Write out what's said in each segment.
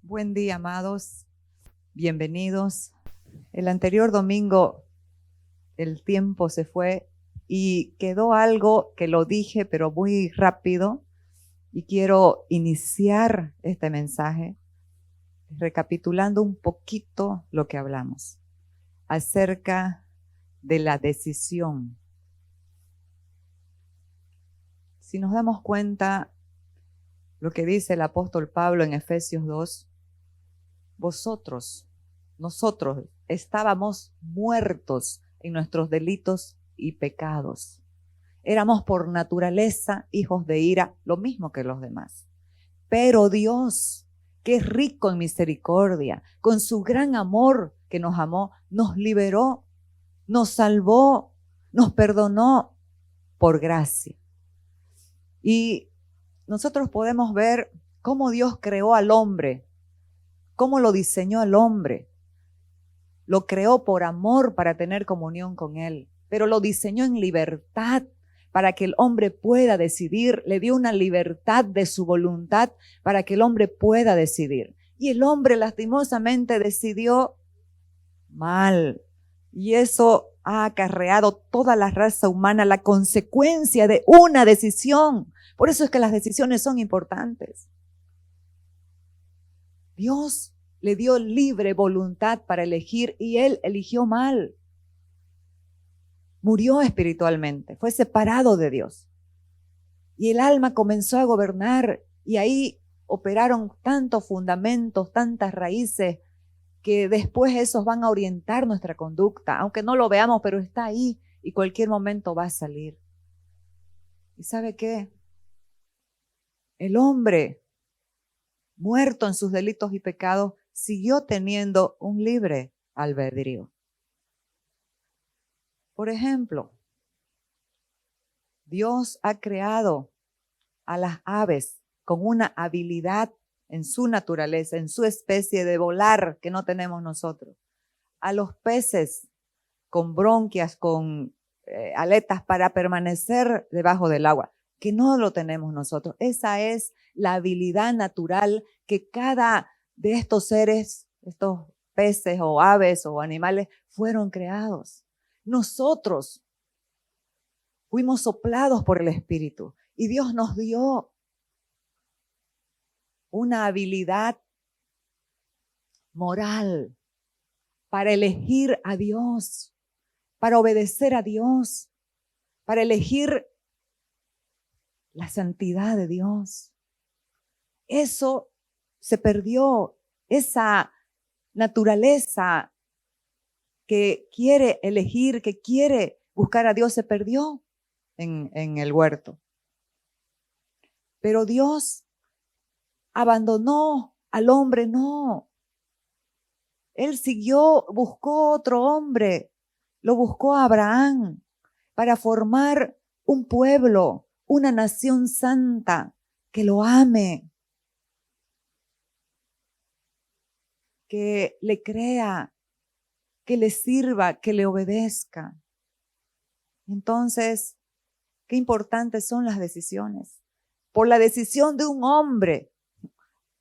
Buen día, amados. Bienvenidos. El anterior domingo el tiempo se fue y quedó algo que lo dije, pero muy rápido. Y quiero iniciar este mensaje recapitulando un poquito lo que hablamos acerca de la decisión. Si nos damos cuenta lo que dice el apóstol Pablo en Efesios 2, nosotros estábamos muertos en nuestros delitos y pecados. Éramos por naturaleza hijos de ira, lo mismo que los demás. Pero Dios, que es rico en misericordia, con su gran amor que nos amó, nos liberó, nos salvó, nos perdonó por gracia. Y nosotros podemos ver cómo Dios creó al hombre, cómo lo diseñó al hombre. Lo creó por amor para tener comunión con Él, pero lo diseñó en libertad para que el hombre pueda decidir. Le dio una libertad de su voluntad para que el hombre pueda decidir. Y el hombre lastimosamente decidió mal. Y eso ha acarreado toda la raza humana la consecuencia de una decisión. Por eso es que las decisiones son importantes. Dios le dio libre voluntad para elegir y él eligió mal. Murió espiritualmente, fue separado de Dios. Y el alma comenzó a gobernar y ahí operaron tantos fundamentos, tantas raíces que después esos van a orientar nuestra conducta, aunque no lo veamos, pero está ahí y cualquier momento va a salir. ¿Y sabe qué? El hombre muerto en sus delitos y pecados siguió teniendo un libre albedrío. Por ejemplo, Dios ha creado a las aves con una habilidad en su naturaleza, en su especie de volar que no tenemos nosotros. A los peces con bronquias, con aletas para permanecer debajo del agua, que no lo tenemos nosotros. Esa es la habilidad natural que cada de estos seres, estos peces o aves o animales, fueron creados. Nosotros fuimos soplados por el Espíritu y Dios nos dio una habilidad moral para elegir a Dios, para obedecer a Dios, para elegir la santidad de Dios. Eso se perdió, esa naturaleza que quiere elegir, que quiere buscar a Dios, se perdió en el huerto. Pero Dios abandonó al hombre, no. Él siguió, buscó otro hombre, lo buscó a Abraham para formar un pueblo, una nación santa que lo ame, que le crea, que le sirva, que le obedezca. Entonces, qué importantes son las decisiones. Por la decisión de un hombre,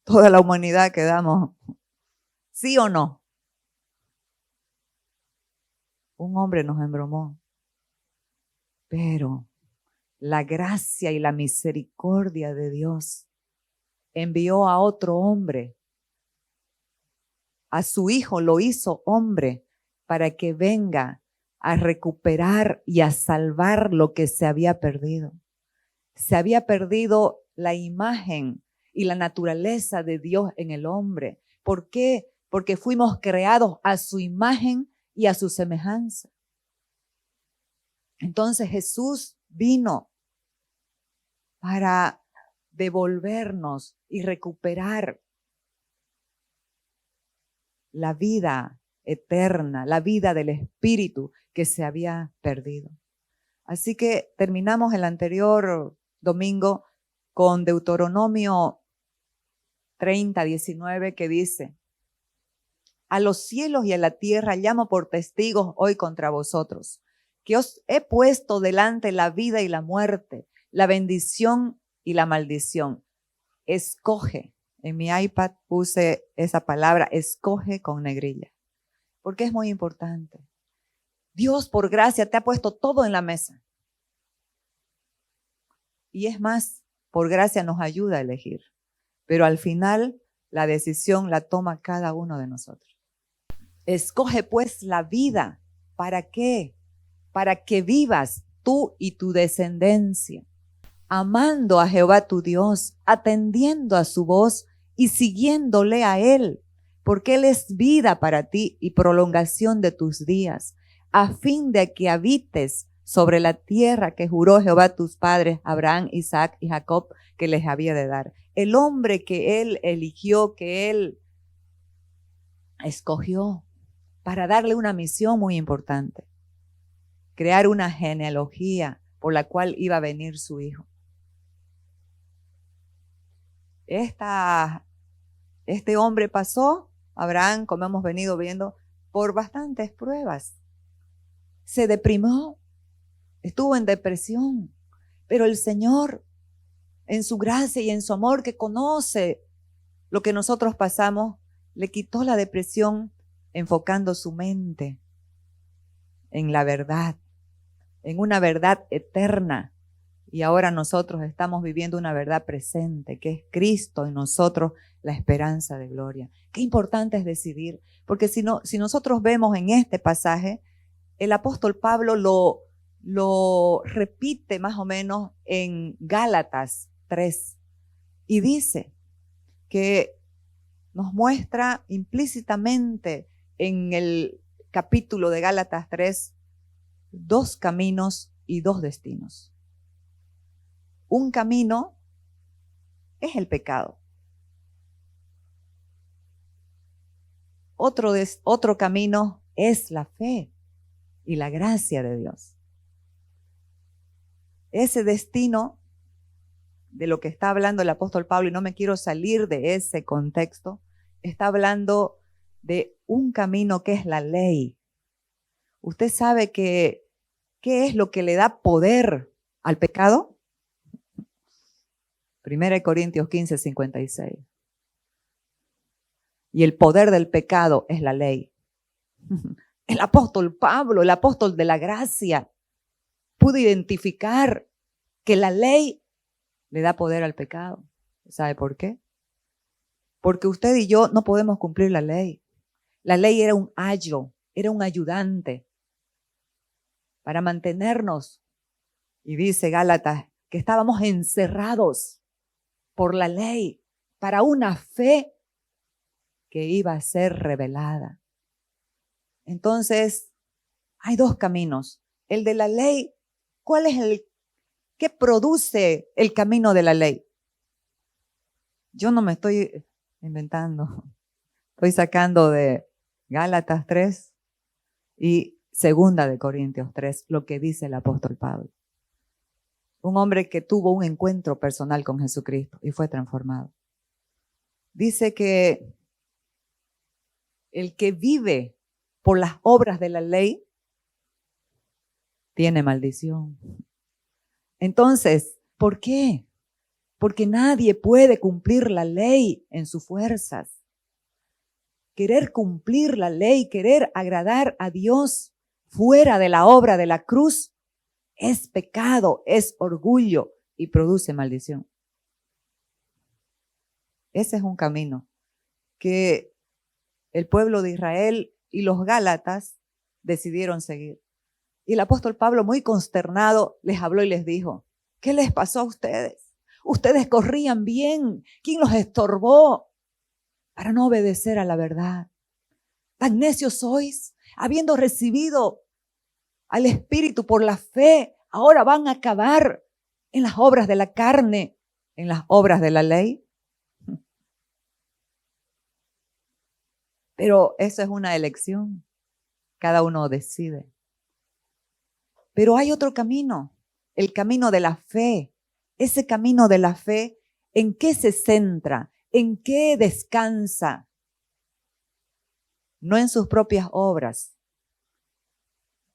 toda la humanidad quedamos, ¿sí o no? Un hombre nos embromó, pero la gracia y la misericordia de Dios envió a otro hombre, a su hijo lo hizo hombre para que venga a recuperar y a salvar lo que se había perdido. Se había perdido la imagen y la naturaleza de Dios en el hombre. ¿Por qué? Porque fuimos creados a su imagen y a su semejanza. Entonces Jesús vino para devolvernos y recuperar la vida eterna, la vida del Espíritu que se había perdido. Así que terminamos el anterior domingo con Deuteronomio 30:19 que dice: a los cielos y a la tierra llamo por testigos hoy contra vosotros, que os he puesto delante la vida y la muerte, la bendición y la maldición. Escoge En mi iPad puse esa palabra, escoge con negrilla, porque es muy importante. Dios, por gracia, te ha puesto todo en la mesa. Y es más, por gracia nos ayuda a elegir. Pero al final, la decisión la toma cada uno de nosotros. Escoge pues la vida. ¿Para qué? Para que vivas tú y tu descendencia, amando a Jehová tu Dios, atendiendo a su voz y siguiéndole a Él, porque Él es vida para ti y prolongación de tus días, a fin de que habites sobre la tierra que juró Jehová a tus padres, Abraham, Isaac y Jacob, que les había de dar. El hombre que Él eligió, que Él escogió para darle una misión muy importante, crear una genealogía por la cual iba a venir su hijo. Este hombre pasó, Abraham, como hemos venido viendo, por bastantes pruebas. Se deprimió, estuvo en depresión, pero el Señor, en su gracia y en su amor que conoce lo que nosotros pasamos, le quitó la depresión enfocando su mente en la verdad, en una verdad eterna. Y ahora nosotros estamos viviendo una verdad presente, que es Cristo en nosotros, la esperanza de gloria. Qué importante es decidir, porque si nosotros vemos en este pasaje, el apóstol Pablo lo repite más o menos en Gálatas 3 y dice que nos muestra implícitamente en el capítulo de Gálatas 3 dos caminos y dos destinos. Un camino es el pecado. Otro camino es la fe y la gracia de Dios. Ese destino de lo que está hablando el apóstol Pablo, y no me quiero salir de ese contexto, está hablando de un camino que es la ley. ¿Usted sabe qué es lo que le da poder al pecado? 1 Corintios 15, 56. Y el poder del pecado es la ley. El apóstol Pablo, el apóstol de la gracia, pudo identificar que la ley le da poder al pecado. ¿Sabe por qué? Porque usted y yo no podemos cumplir la ley. La ley era un ayo, era un ayudante para mantenernos. Y dice Gálatas que estábamos encerrados por la ley para una fe que iba a ser revelada. Entonces, hay dos caminos. El de la ley, ¿cuál es qué produce el camino de la ley? Yo no me estoy inventando. Estoy sacando de Gálatas 3 y 2 de Corintios 3 lo que dice el apóstol Pablo. Un hombre que tuvo un encuentro personal con Jesucristo y fue transformado. Dice que el que vive por las obras de la ley tiene maldición. Entonces, ¿por qué? Porque nadie puede cumplir la ley en sus fuerzas. Querer cumplir la ley, querer agradar a Dios fuera de la obra de la cruz es pecado, es orgullo y produce maldición. Ese es un camino que el pueblo de Israel y los Gálatas decidieron seguir. Y el apóstol Pablo, muy consternado, les habló y les dijo: ¿qué les pasó a ustedes? Ustedes corrían bien. ¿Quién los estorbó para no obedecer a la verdad? Tan necios sois, habiendo recibido al Espíritu por la fe, ahora van a acabar en las obras de la carne, en las obras de la ley. Pero eso es una elección. Cada uno decide. Pero hay otro camino, el camino de la fe. Ese camino de la fe, ¿en qué se centra? ¿En qué descansa? No en sus propias obras,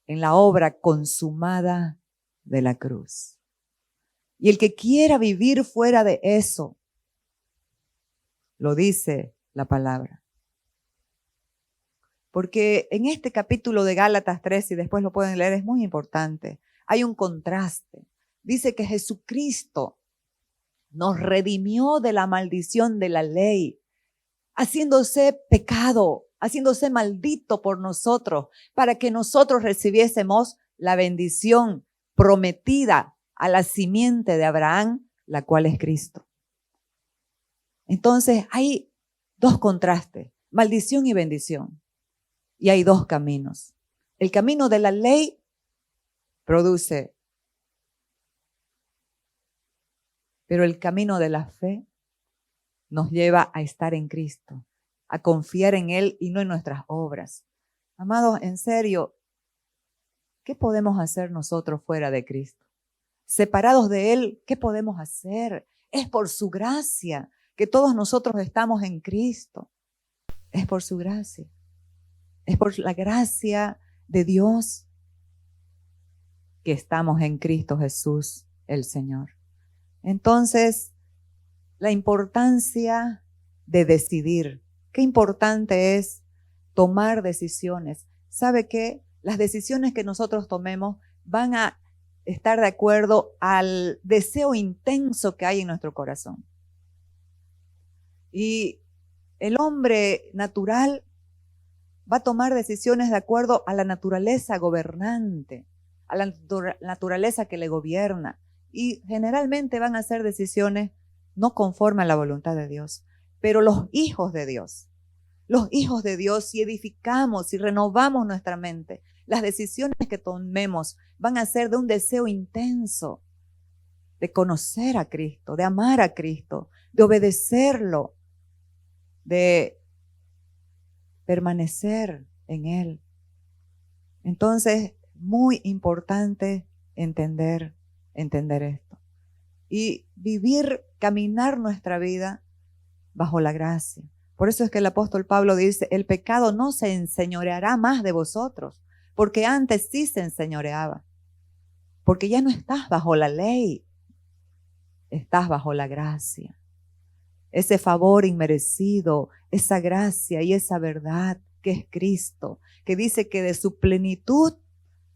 en la obra consumada de la cruz. Y el que quiera vivir fuera de eso, Lo dice la palabra. Porque en este capítulo de Gálatas 3, y después lo pueden leer, es muy importante. Hay un contraste. Dice que Jesucristo nos redimió de la maldición de la ley, haciéndose pecado, haciéndose maldito por nosotros, para que nosotros recibiésemos la bendición prometida a la simiente de Abraham, la cual es Cristo. Entonces hay dos contrastes, maldición y bendición. Y hay dos caminos. El camino de la ley produce, pero el camino de la fe nos lleva a estar en Cristo, a confiar en Él y no en nuestras obras. Amados, en serio, ¿qué podemos hacer nosotros fuera de Cristo? Separados de Él, ¿qué podemos hacer? Es por su gracia que todos nosotros estamos en Cristo. Es por su gracia. Es por la gracia de Dios que estamos en Cristo Jesús, el Señor. Entonces, la importancia de decidir. Qué importante es tomar decisiones. ¿Sabe qué? Las decisiones que nosotros tomemos van a estar de acuerdo al deseo intenso que hay en nuestro corazón. Y el hombre natural va a tomar decisiones de acuerdo a la naturaleza gobernante, a la naturaleza que le gobierna. Y generalmente van a ser decisiones no conforme a la voluntad de Dios. Pero los hijos de Dios, si edificamos, si renovamos nuestra mente, las decisiones que tomemos van a ser de un deseo intenso de conocer a Cristo, de amar a Cristo, de obedecerlo, de permanecer en Él. Entonces, muy importante entender esto. Y vivir, caminar nuestra vida bajo la gracia. Por eso es que el apóstol Pablo dice, el pecado no se enseñoreará más de vosotros, porque antes sí se enseñoreaba. Porque ya no estás bajo la ley, estás bajo la gracia. Ese favor inmerecido, esa gracia y esa verdad que es Cristo, que dice que de su plenitud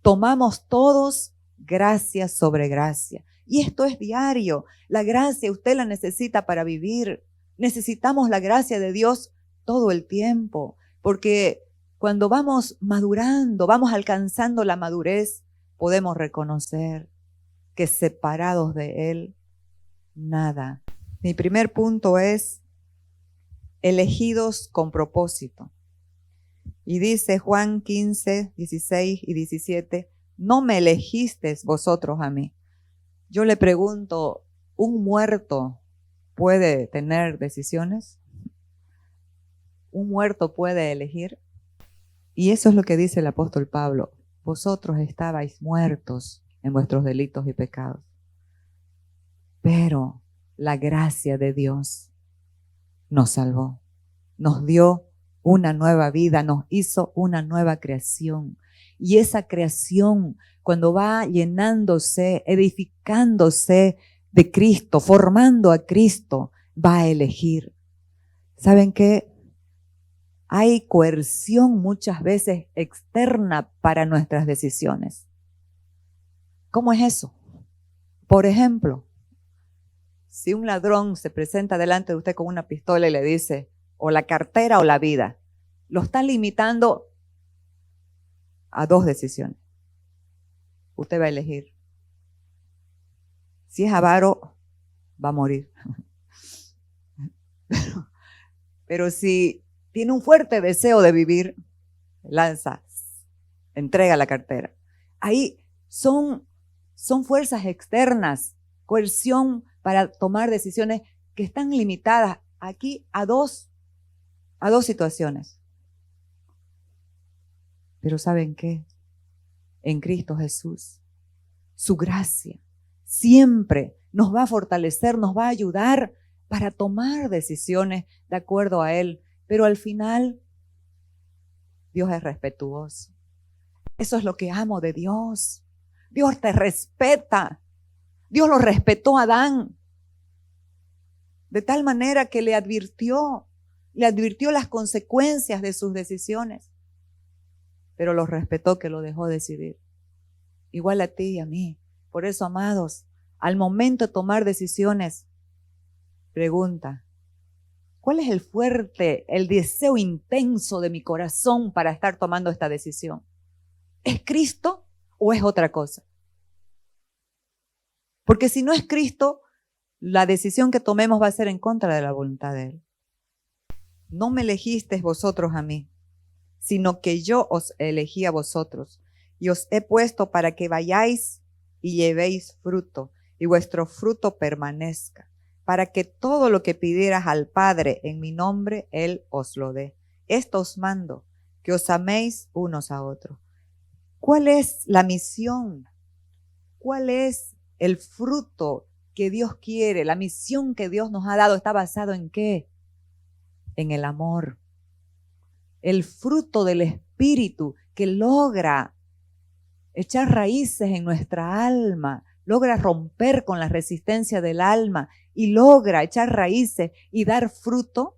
tomamos todos gracia sobre gracia. Y esto es diario. La gracia usted la necesita para vivir. Necesitamos la gracia de Dios todo el tiempo, porque cuando vamos madurando, vamos alcanzando la madurez, podemos reconocer que separados de Él, nada. Mi primer punto es elegidos con propósito. Y dice Juan 15, 16 y 17, no me elegisteis vosotros a mí. Yo le pregunto, ¿un muerto puede tener decisiones? ¿Un muerto puede elegir? Y eso es lo que dice el apóstol Pablo. Vosotros estabais muertos en vuestros delitos y pecados. Pero la gracia de Dios nos salvó, nos dio una nueva vida, nos hizo una nueva creación. Y esa creación, cuando va llenándose, edificándose de Cristo, formando a Cristo, va a elegir. ¿Saben qué? Hay coerción muchas veces externa para nuestras decisiones. ¿Cómo es eso? Por ejemplo, si un ladrón se presenta delante de usted con una pistola y le dice, o la cartera o la vida, lo está limitando a dos decisiones. Usted va a elegir. Si es avaro, va a morir. Pero si tiene un fuerte deseo de vivir, entrega la cartera. Ahí son fuerzas externas, coerción para tomar decisiones que están limitadas aquí a dos situaciones. Pero ¿saben qué? En Cristo Jesús, su gracia siempre nos va a fortalecer, nos va a ayudar para tomar decisiones de acuerdo a Él. Pero al final, Dios es respetuoso. Eso es lo que amo de Dios. Dios te respeta. Dios lo respetó a Adán. de tal manera que le advirtió las consecuencias de sus decisiones, pero lo respetó, que lo dejó decidir. Igual a ti y a mí. Por eso, amados, al momento de tomar decisiones, pregunta, ¿cuál es el deseo intenso de mi corazón para estar tomando esta decisión? ¿Es Cristo o es otra cosa? Porque si no es Cristo, la decisión que tomemos va a ser en contra de la voluntad de Él. No me elegisteis vosotros a mí, sino que yo os elegí a vosotros y os he puesto para que vayáis y llevéis fruto y vuestro fruto permanezca, para que todo lo que pidieras al Padre en mi nombre, Él os lo dé. Esto os mando, que os améis unos a otros. ¿Cuál es la misión? ¿Cuál es el fruto que Dios quiere? La misión que Dios nos ha dado está basado ¿en qué? En el amor. El fruto del Espíritu que logra echar raíces en nuestra alma, logra romper con la resistencia del alma y logra echar raíces y dar fruto.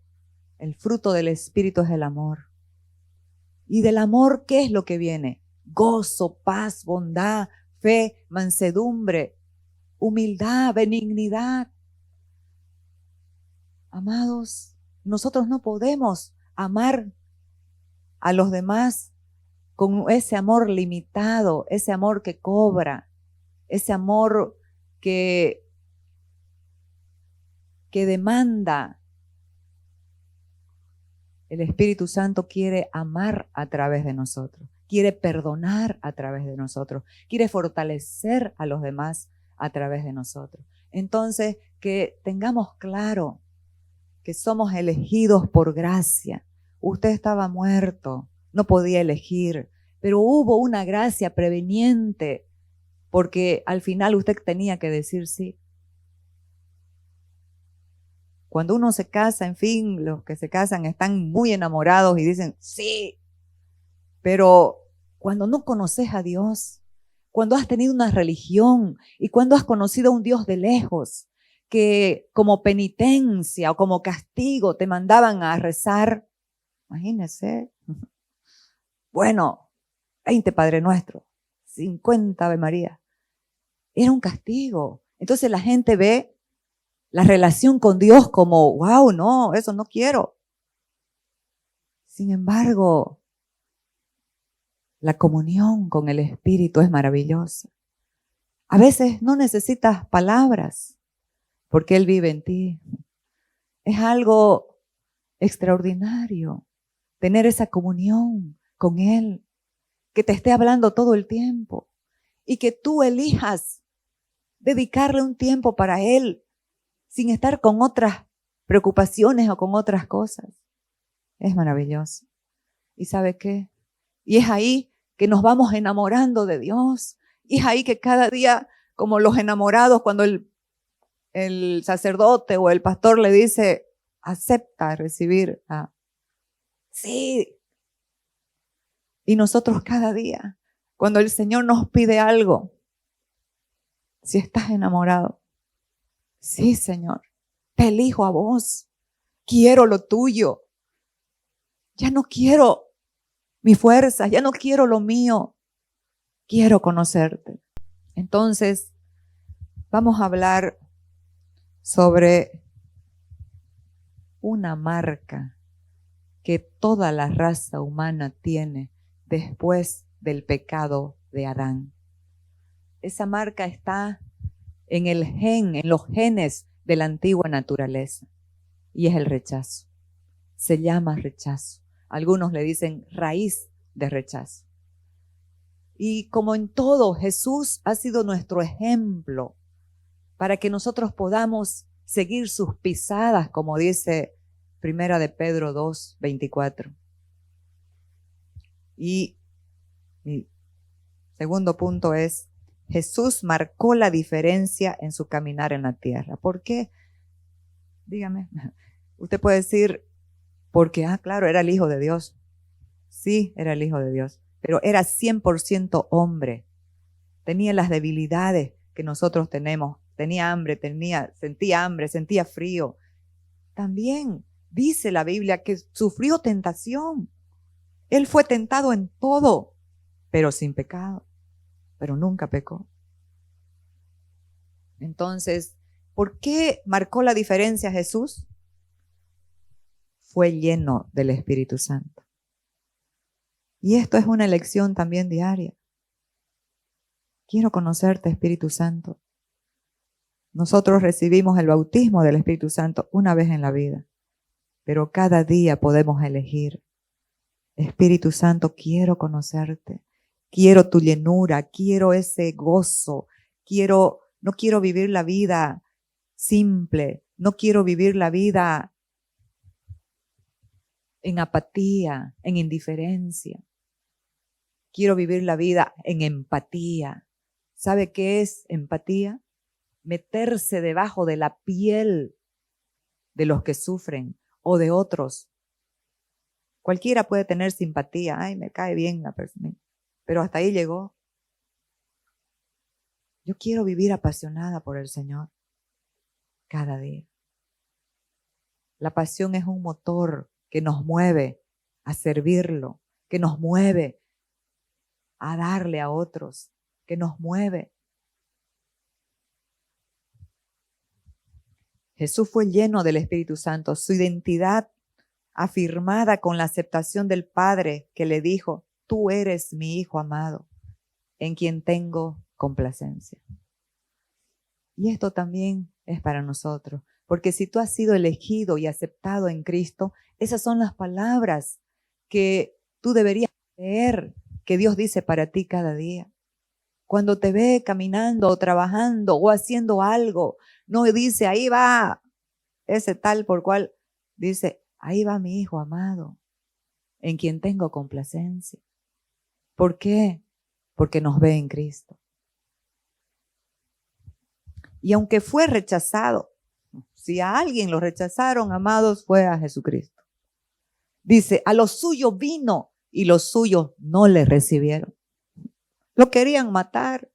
El fruto del Espíritu es el amor. Y del amor, ¿qué es lo que viene? Gozo, paz, bondad, fe, mansedumbre, humildad, benignidad. Amados, nosotros no podemos amar a los demás con ese amor limitado, ese amor que cobra, ese amor que demanda. El Espíritu Santo quiere amar a través de nosotros, quiere perdonar a través de nosotros, quiere fortalecer a los demás a través de nosotros. Entonces, que tengamos claro que somos elegidos por gracia. Usted estaba muerto, no podía elegir, pero hubo una gracia preveniente, porque al final usted tenía que decir sí. Cuando uno se casa, en fin, los que se casan están muy enamorados y dicen sí, pero cuando no conoces a Dios, cuando has tenido una religión y cuando has conocido a un Dios de lejos, que como penitencia o como castigo te mandaban a rezar, imagínese, bueno, 20 Padre Nuestro, 50 Ave María, era un castigo. Entonces la gente ve la relación con Dios como, wow, no, eso no quiero. Sin embargo, la comunión con el Espíritu es maravillosa. A veces no necesitas palabras, porque Él vive en ti. Es algo extraordinario tener esa comunión con Él, que te esté hablando todo el tiempo y que tú elijas dedicarle un tiempo para Él sin estar con otras preocupaciones o con otras cosas. Es maravilloso. ¿Y sabe qué? Y es ahí que nos vamos enamorando de Dios. Y es ahí que cada día, como los enamorados, cuando el sacerdote o el pastor le dice, acepta recibir. Sí. Y nosotros cada día, cuando el Señor nos pide algo, si estás enamorado, sí, Señor, te elijo a vos, quiero lo tuyo. Ya no quiero mi fuerza, ya no quiero lo mío, quiero conocerte. Entonces, vamos a hablar sobre una marca que toda la raza humana tiene después del pecado de Adán. Esa marca está en los genes de la antigua naturaleza, y es el rechazo. Se llama rechazo. Algunos le dicen raíz de rechazo. Y como en todo, Jesús ha sido nuestro ejemplo para que nosotros podamos seguir sus pisadas, como dice Primera de Pedro 2, 24. Y mi segundo punto es, Jesús marcó la diferencia en su caminar en la tierra. ¿Por qué? Dígame. Usted puede decir, porque, claro, era el Hijo de Dios. Sí, era el Hijo de Dios, pero era 100% hombre. Tenía las debilidades que nosotros tenemos. Tenía hambre, sentía frío. también dice la Biblia que sufrió tentación. Él fue tentado en todo, pero sin pecado, pero nunca pecó. Entonces, ¿por qué marcó la diferencia Jesús? Fue lleno del Espíritu Santo. Y esto es una elección también diaria. Quiero conocerte, Espíritu Santo. Nosotros recibimos el bautismo del Espíritu Santo una vez en la vida, pero cada día podemos elegir. Espíritu Santo, quiero conocerte, quiero tu llenura, quiero ese gozo, no quiero vivir la vida simple, no quiero vivir la vida en apatía, en indiferencia. Quiero vivir la vida en empatía. ¿Sabe qué es empatía? Meterse debajo de la piel de los que sufren o de otros. Cualquiera puede tener simpatía. Ay, me cae bien la persona. Pero hasta ahí llegó. Yo quiero vivir apasionada por el Señor cada día. La pasión es un motor que nos mueve a servirlo, que nos mueve a darle a otros, que nos mueve. Jesús fue lleno del Espíritu Santo, su identidad afirmada con la aceptación del Padre que le dijo, tú eres mi Hijo amado, en quien tengo complacencia. Y esto también es para nosotros, porque si tú has sido elegido y aceptado en Cristo, esas son las palabras que tú deberías leer, que Dios dice para ti cada día. Cuando te ve caminando o trabajando o haciendo algo, no dice, ahí va ese tal por cual, dice, ahí va mi Hijo amado, en quien tengo complacencia. ¿Por qué? Porque nos ve en Cristo. Y aunque fue rechazado, si a alguien lo rechazaron, amados, fue a Jesucristo. Dice, a los suyos vino y los suyos no le recibieron. Lo querían matar.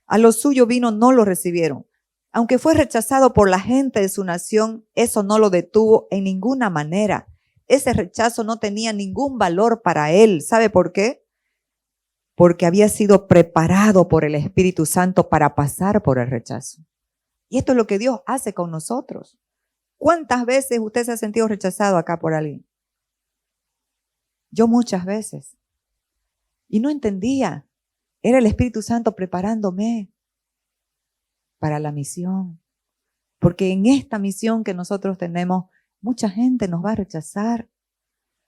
A los suyos vino, no lo recibieron. Aunque fue rechazado por la gente de su nación, eso no lo detuvo en ninguna manera. Ese rechazo no tenía ningún valor para él. ¿Sabe por qué? Porque había sido preparado por el Espíritu Santo para pasar por el rechazo. Y esto es lo que Dios hace con nosotros. ¿Cuántas veces usted se ha sentido rechazado acá por alguien? Yo muchas veces. Y no entendía. Era el Espíritu Santo preparándome para la misión. Porque en esta misión que nosotros tenemos, mucha gente nos va a rechazar.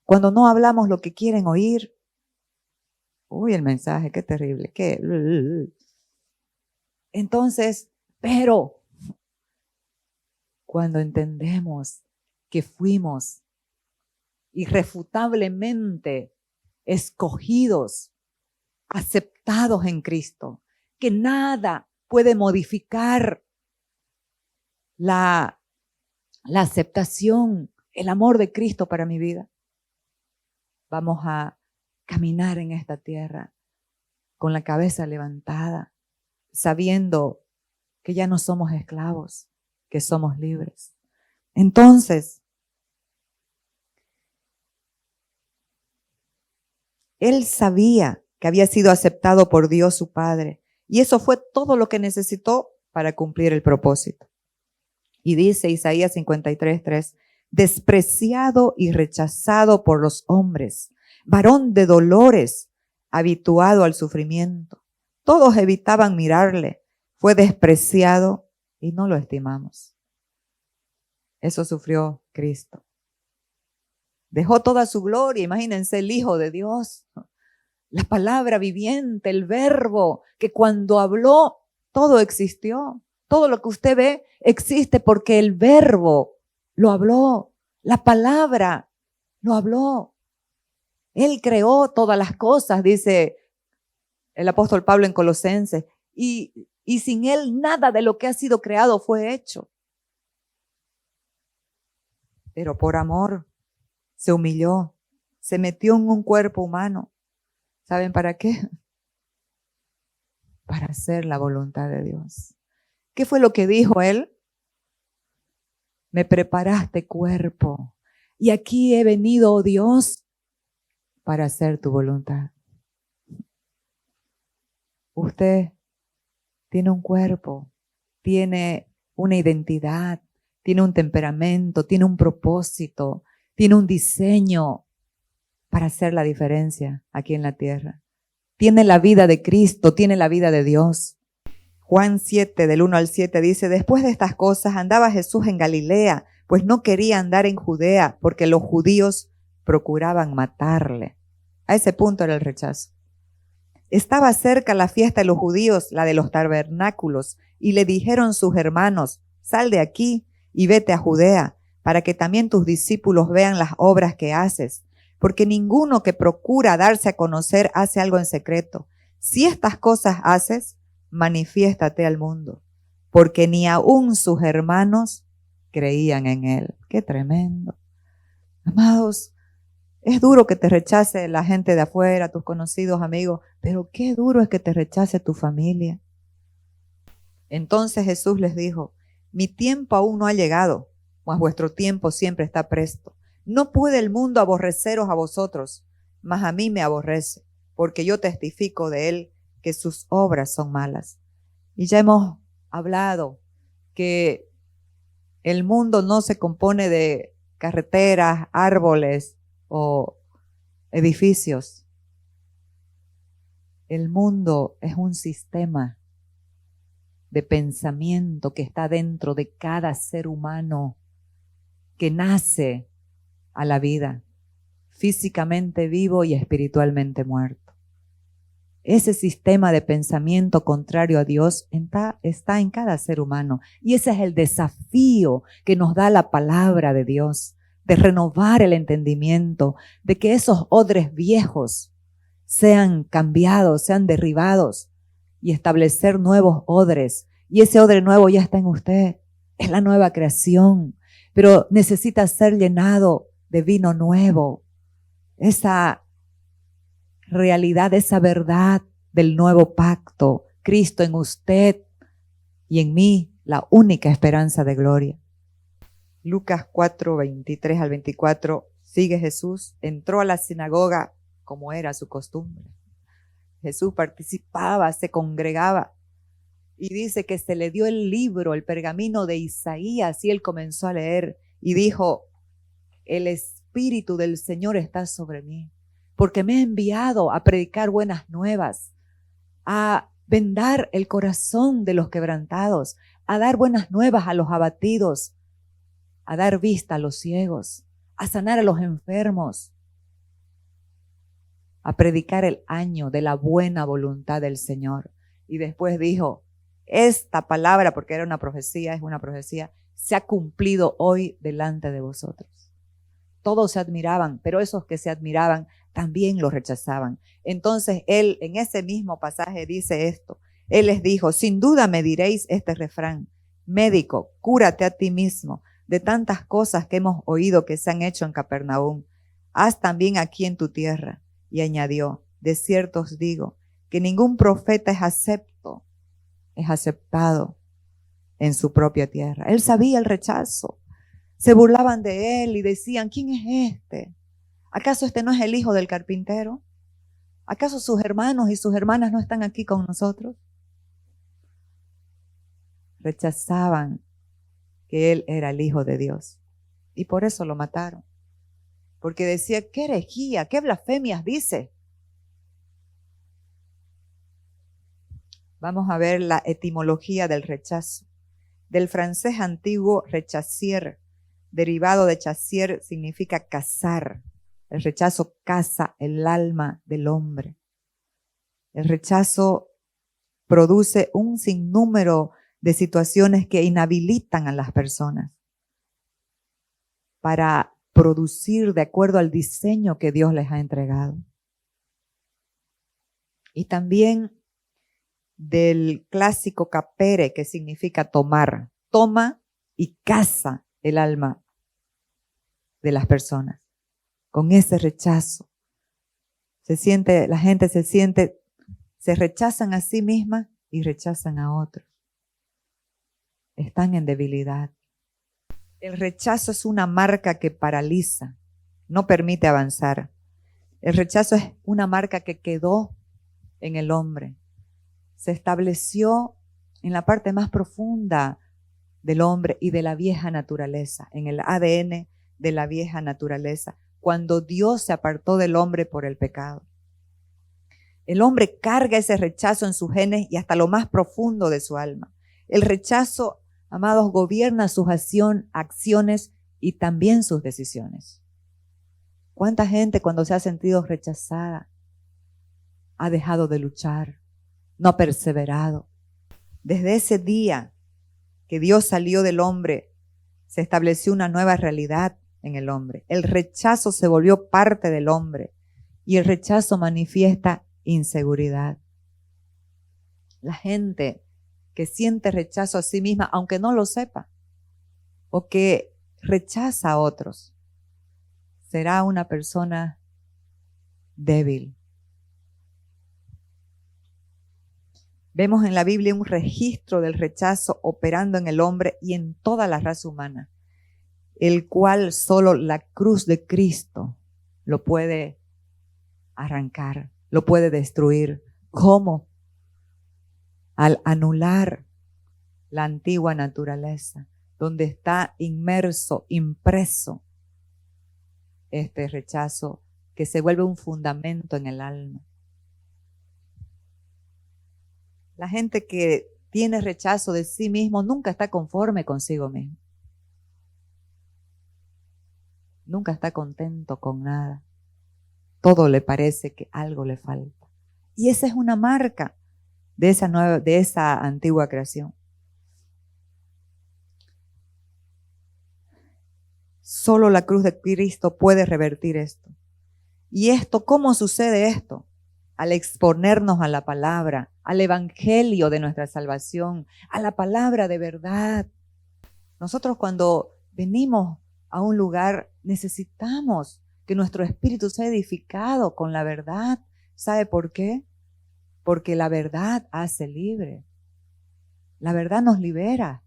Cuando no hablamos lo que quieren oír. Uy, el mensaje, qué terrible. Entonces, pero cuando entendemos que fuimos irrefutablemente escogidos, aceptados en Cristo, que nada puede modificar la aceptación, el amor de Cristo para mi vida. Vamos a caminar en esta tierra con la cabeza levantada, sabiendo que ya no somos esclavos, que somos libres. Entonces, él sabía que había sido aceptado por Dios su Padre, y eso fue todo lo que necesitó para cumplir el propósito. Y dice Isaías 53:3, despreciado y rechazado por los hombres, varón de dolores, habituado al sufrimiento. Todos evitaban mirarle, fue despreciado y no lo estimamos. Eso sufrió Cristo. Dejó toda su gloria, imagínense el Hijo de Dios, la palabra viviente, el verbo, que cuando habló todo existió. Todo lo que usted ve existe porque el verbo lo habló, la palabra lo habló. Él creó todas las cosas, dice el apóstol Pablo en Colosenses, y sin él nada de lo que ha sido creado fue hecho. Pero por amor se humilló, se metió en un cuerpo humano. ¿Saben para qué? Para hacer la voluntad de Dios. ¿Qué fue lo que dijo él? me preparaste cuerpo. Y aquí he venido, oh Dios, para hacer tu voluntad. Usted tiene un cuerpo, tiene una identidad, tiene un temperamento, tiene un propósito, tiene un diseño para hacer la diferencia aquí en la tierra. Tiene la vida de Cristo, tiene la vida de Dios. Juan 7, del 1 al 7 dice, después de estas cosas andaba Jesús en Galilea, pues no quería andar en Judea, porque los judíos procuraban matarle. A ese punto era el rechazo. Estaba cerca la fiesta de los judíos, la de los tabernáculos, y le dijeron sus hermanos, sal de aquí y vete a Judea, para que también tus discípulos vean las obras que haces, porque ninguno que procura darse a conocer hace algo en secreto. Si estas cosas haces, manifiéstate al mundo, porque ni aún sus hermanos creían en él. ¡Qué tremendo! Amados, es duro que te rechace la gente de afuera, tus conocidos, amigos, pero qué duro es que te rechace tu familia. Entonces Jesús les dijo, mi tiempo aún no ha llegado, mas vuestro tiempo siempre está presto. No puede el mundo aborreceros a vosotros, mas a mí me aborrece, porque yo testifico de él que sus obras son malas. Y ya hemos hablado que el mundo no se compone de carreteras, árboles o edificios. El mundo es un sistema de pensamiento que está dentro de cada ser humano que nace a la vida, físicamente vivo y espiritualmente muerto. Ese sistema de pensamiento contrario a Dios está en cada ser humano. Y ese es el desafío que nos da la palabra de Dios, de renovar el entendimiento, de que esos odres viejos sean cambiados, sean derribados y establecer nuevos odres. Y ese odre nuevo ya está en usted, es la nueva creación, pero necesita ser llenado de vino nuevo. Esa realidad, esa verdad del nuevo pacto, Cristo en usted y en mí, la única esperanza de gloria. Lucas 4, 23 al 24, sigue Jesús, entró a la sinagoga como era su costumbre. Jesús participaba, se congregaba y dice que se le dio el libro, el pergamino de Isaías y él comenzó a leer y dijo, el Espíritu del Señor está sobre mí, porque me ha enviado a predicar buenas nuevas, a vendar el corazón de los quebrantados, a dar buenas nuevas a los abatidos, a dar vista a los ciegos, a sanar a los enfermos, a predicar el año de la buena voluntad del Señor. Y después dijo, esta palabra, porque era una profecía, es una profecía, se ha cumplido hoy delante de vosotros. Todos se admiraban, pero esos que se admiraban también lo rechazaban. Entonces él en ese mismo pasaje dice esto. Él les dijo, sin duda me diréis este refrán, médico, cúrate a ti mismo. De tantas cosas que hemos oído que se han hecho en Capernaum, haz también aquí en tu tierra. Y añadió, de cierto os digo, que ningún profeta es aceptado en su propia tierra. Él sabía el rechazo. Se burlaban de él y decían, ¿quién es este? ¿Acaso este no es el hijo del carpintero? ¿Acaso sus hermanos y sus hermanas no están aquí con nosotros? Rechazaban que él era el hijo de Dios y por eso lo mataron. Porque decía, qué herejía, qué blasfemias dice. Vamos a ver la etimología del rechazo. Del francés antiguo rechacier, derivado de chassier, significa cazar. El rechazo caza el alma del hombre. El rechazo produce un sinnúmero de situaciones que inhabilitan a las personas para producir de acuerdo al diseño que Dios les ha entregado. Y también del clásico capere, que significa tomar. Toma y caza el alma de las personas. Con ese rechazo la gente se rechazan a sí misma y rechazan a otros. Están en debilidad. El rechazo es una marca que paraliza, no permite avanzar. El rechazo es una marca que quedó en el hombre. Se estableció en la parte más profunda del hombre y de la vieja naturaleza, en el ADN de la vieja naturaleza, cuando Dios se apartó del hombre por el pecado. El hombre carga ese rechazo en sus genes y hasta lo más profundo de su alma. El rechazo, amados, gobierna sus acciones y también sus decisiones. ¿Cuánta gente cuando se ha sentido rechazada ha dejado de luchar, no ha perseverado? Desde ese día que Dios salió del hombre, se estableció una nueva realidad en el hombre. El rechazo se volvió parte del hombre y el rechazo manifiesta inseguridad. La gente que siente rechazo a sí misma, aunque no lo sepa, o que rechaza a otros, será una persona débil. Vemos en la Biblia un registro del rechazo operando en el hombre y en toda la raza humana, el cual solo la cruz de Cristo lo puede arrancar, lo puede destruir. ¿Cómo? Al anular la antigua naturaleza, donde está inmerso, impreso este rechazo que se vuelve un fundamento en el alma. La gente que tiene rechazo de sí mismo nunca está conforme consigo mismo. Nunca está contento con nada. Todo le parece que algo le falta. Y esa es una marca de esa antigua creación. Solo la cruz de Cristo puede revertir esto. ¿Y esto cómo sucede esto? Al exponernos a la palabra, al evangelio de nuestra salvación, a la palabra de verdad. Nosotros cuando venimos a un lugar necesitamos que nuestro espíritu sea edificado con la verdad. ¿Sabe por qué? Porque la verdad hace libre. La verdad nos libera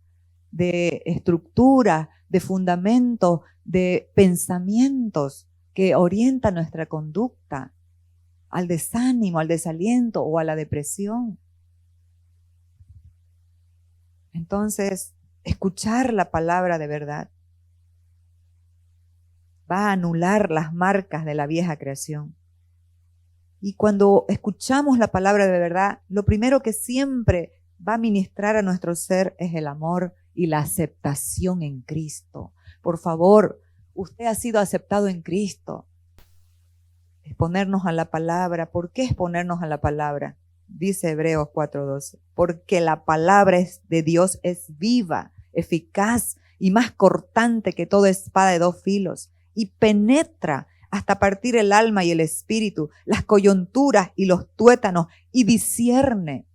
de estructura, de fundamentos, de pensamientos que orientan nuestra conducta al desánimo, al desaliento o a la depresión. Entonces, escuchar la palabra de verdad va a anular las marcas de la vieja creación. Y cuando escuchamos la palabra de verdad, lo primero que siempre va a ministrar a nuestro ser es el amor y la aceptación en Cristo. Por favor, usted ha sido aceptado en Cristo. Exponernos a la palabra. ¿Por qué exponernos a la palabra? Dice Hebreos 4:12. Porque la palabra de Dios es viva, eficaz y más cortante que toda espada de dos filos, y penetra hasta partir el alma y el espíritu, las coyunturas y los tuétanos, y discierne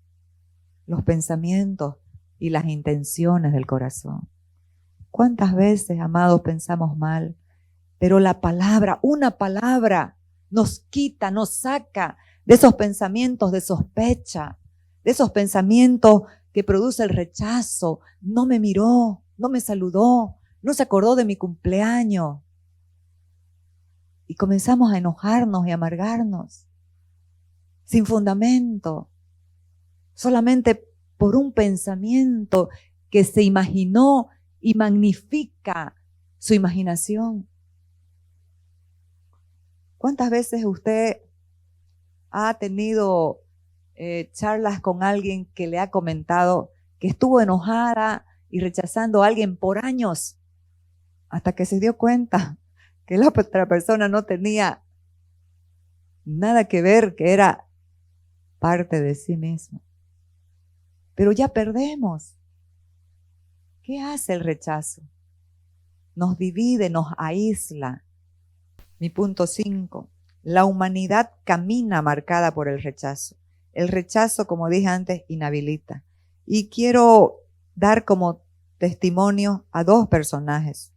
los pensamientos y las intenciones del corazón. ¿Cuántas veces, amados, pensamos mal? Pero la palabra, una palabra, nos quita, nos saca de esos pensamientos de sospecha, de esos pensamientos que produce el rechazo. No me miró, no me saludó, no se acordó de mi cumpleaños. Y comenzamos a enojarnos y amargarnos, sin fundamento, solamente por un pensamiento que se imaginó y magnifica su imaginación. ¿Cuántas veces usted ha tenido charlas con alguien que le ha comentado que estuvo enojada y rechazando a alguien por años, hasta que se dio cuenta que la otra persona no tenía nada que ver, que era parte de sí mismo? Pero ya perdemos. ¿Qué hace el rechazo? Nos divide, nos aísla. Mi punto 5. La humanidad camina marcada por el rechazo. El rechazo, como dije antes, inhabilita. Y quiero dar como testimonio a dos personajes.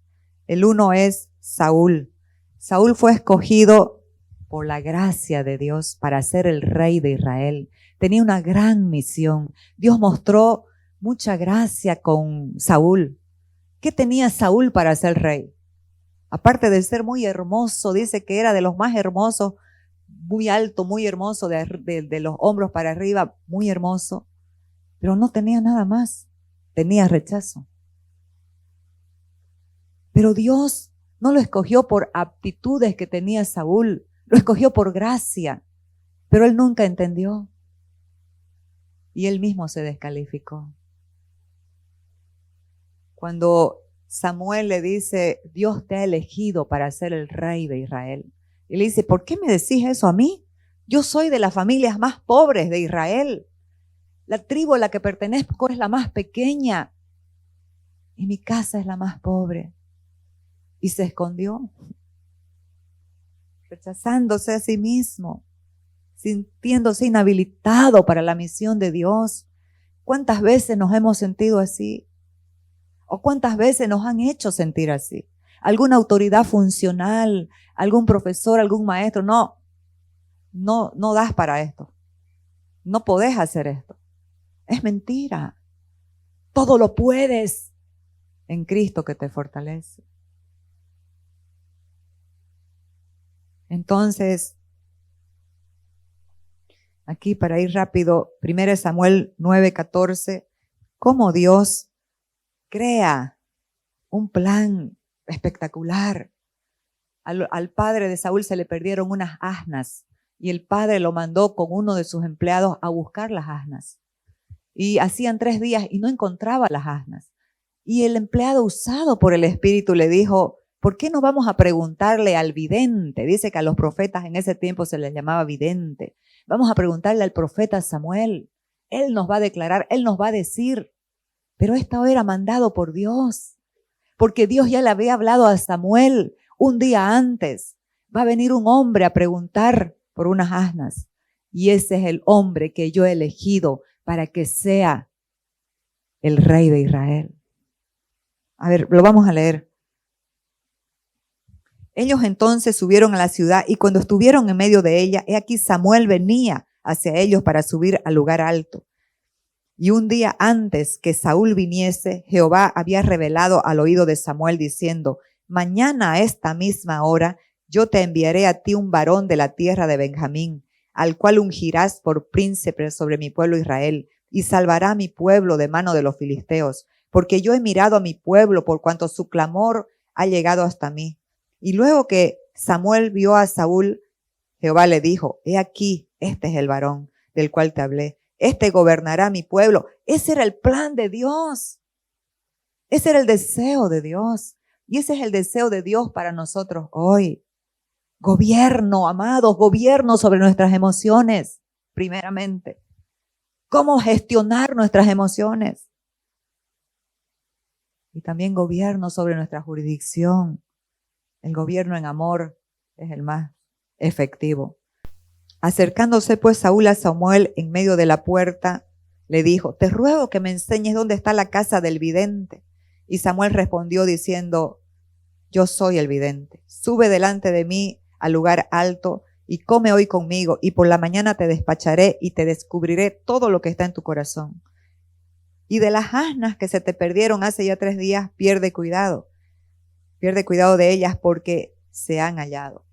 El uno es Saúl. Saúl fue escogido por la gracia de Dios para ser el rey de Israel. Tenía una gran misión. Dios mostró mucha gracia con Saúl. ¿Qué tenía Saúl para ser rey? Aparte de ser muy hermoso, dice que era de los más hermosos, muy alto, muy hermoso, de los hombros para arriba, muy hermoso, pero no tenía nada más, tenía rechazo. Pero Dios no lo escogió por aptitudes que tenía Saúl, lo escogió por gracia, pero él nunca entendió y él mismo se descalificó. Cuando Samuel le dice, Dios te ha elegido para ser el rey de Israel, y le dice, ¿por qué me decís eso a mí? Yo soy de las familias más pobres de Israel. La tribu a la que pertenezco es la más pequeña y mi casa es la más pobre. Y se escondió, rechazándose a sí mismo, sintiéndose inhabilitado para la misión de Dios. ¿Cuántas veces nos hemos sentido así? ¿O cuántas veces nos han hecho sentir así? ¿Alguna autoridad funcional, algún profesor, algún maestro? No das para esto. No podés hacer esto. Es mentira. Todo lo puedes en Cristo que te fortalece. Entonces, aquí para ir rápido, 1 Samuel 9:14, cómo Dios crea un plan espectacular. Al padre de Saúl se le perdieron unas asnas y el padre lo mandó con uno de sus empleados a buscar las asnas. Y hacían 3 días y no encontraba las asnas. Y el empleado, usado por el Espíritu, le dijo, ¿por qué no vamos a preguntarle al vidente? Dice que a los profetas en ese tiempo se les llamaba vidente. Vamos a preguntarle al profeta Samuel. Él nos va a declarar, él nos va a decir. Pero esto era mandado por Dios, porque Dios ya le había hablado a Samuel un día antes. Va a venir un hombre a preguntar por unas asnas. Y ese es el hombre que yo he elegido para que sea el rey de Israel. A ver, lo vamos a leer. Ellos entonces subieron a la ciudad y cuando estuvieron en medio de ella, he aquí Samuel venía hacia ellos para subir al lugar alto. Y un día antes que Saúl viniese, Jehová había revelado al oído de Samuel diciendo, mañana a esta misma hora yo te enviaré a ti un varón de la tierra de Benjamín, al cual ungirás por príncipe sobre mi pueblo Israel, y salvará a mi pueblo de mano de los filisteos, porque yo he mirado a mi pueblo por cuanto su clamor ha llegado hasta mí. Y luego que Samuel vio a Saúl, Jehová le dijo, he aquí, este es el varón del cual te hablé. Este gobernará mi pueblo. Ese era el plan de Dios. Ese era el deseo de Dios. Y ese es el deseo de Dios para nosotros hoy. Gobierno, amados, gobierno sobre nuestras emociones, primeramente. ¿Cómo gestionar nuestras emociones? Y también gobierno sobre nuestra jurisdicción. El gobierno en amor es el más efectivo. Acercándose pues Saúl a Samuel en medio de la puerta, le dijo, te ruego que me enseñes dónde está la casa del vidente. Y Samuel respondió diciendo, yo soy el vidente. Sube delante de mí al lugar alto y come hoy conmigo, y por la mañana te despacharé y te descubriré todo lo que está en tu corazón. Y de las asnas que se te perdieron hace ya 3 días, pierde cuidado de ellas porque se han hallado.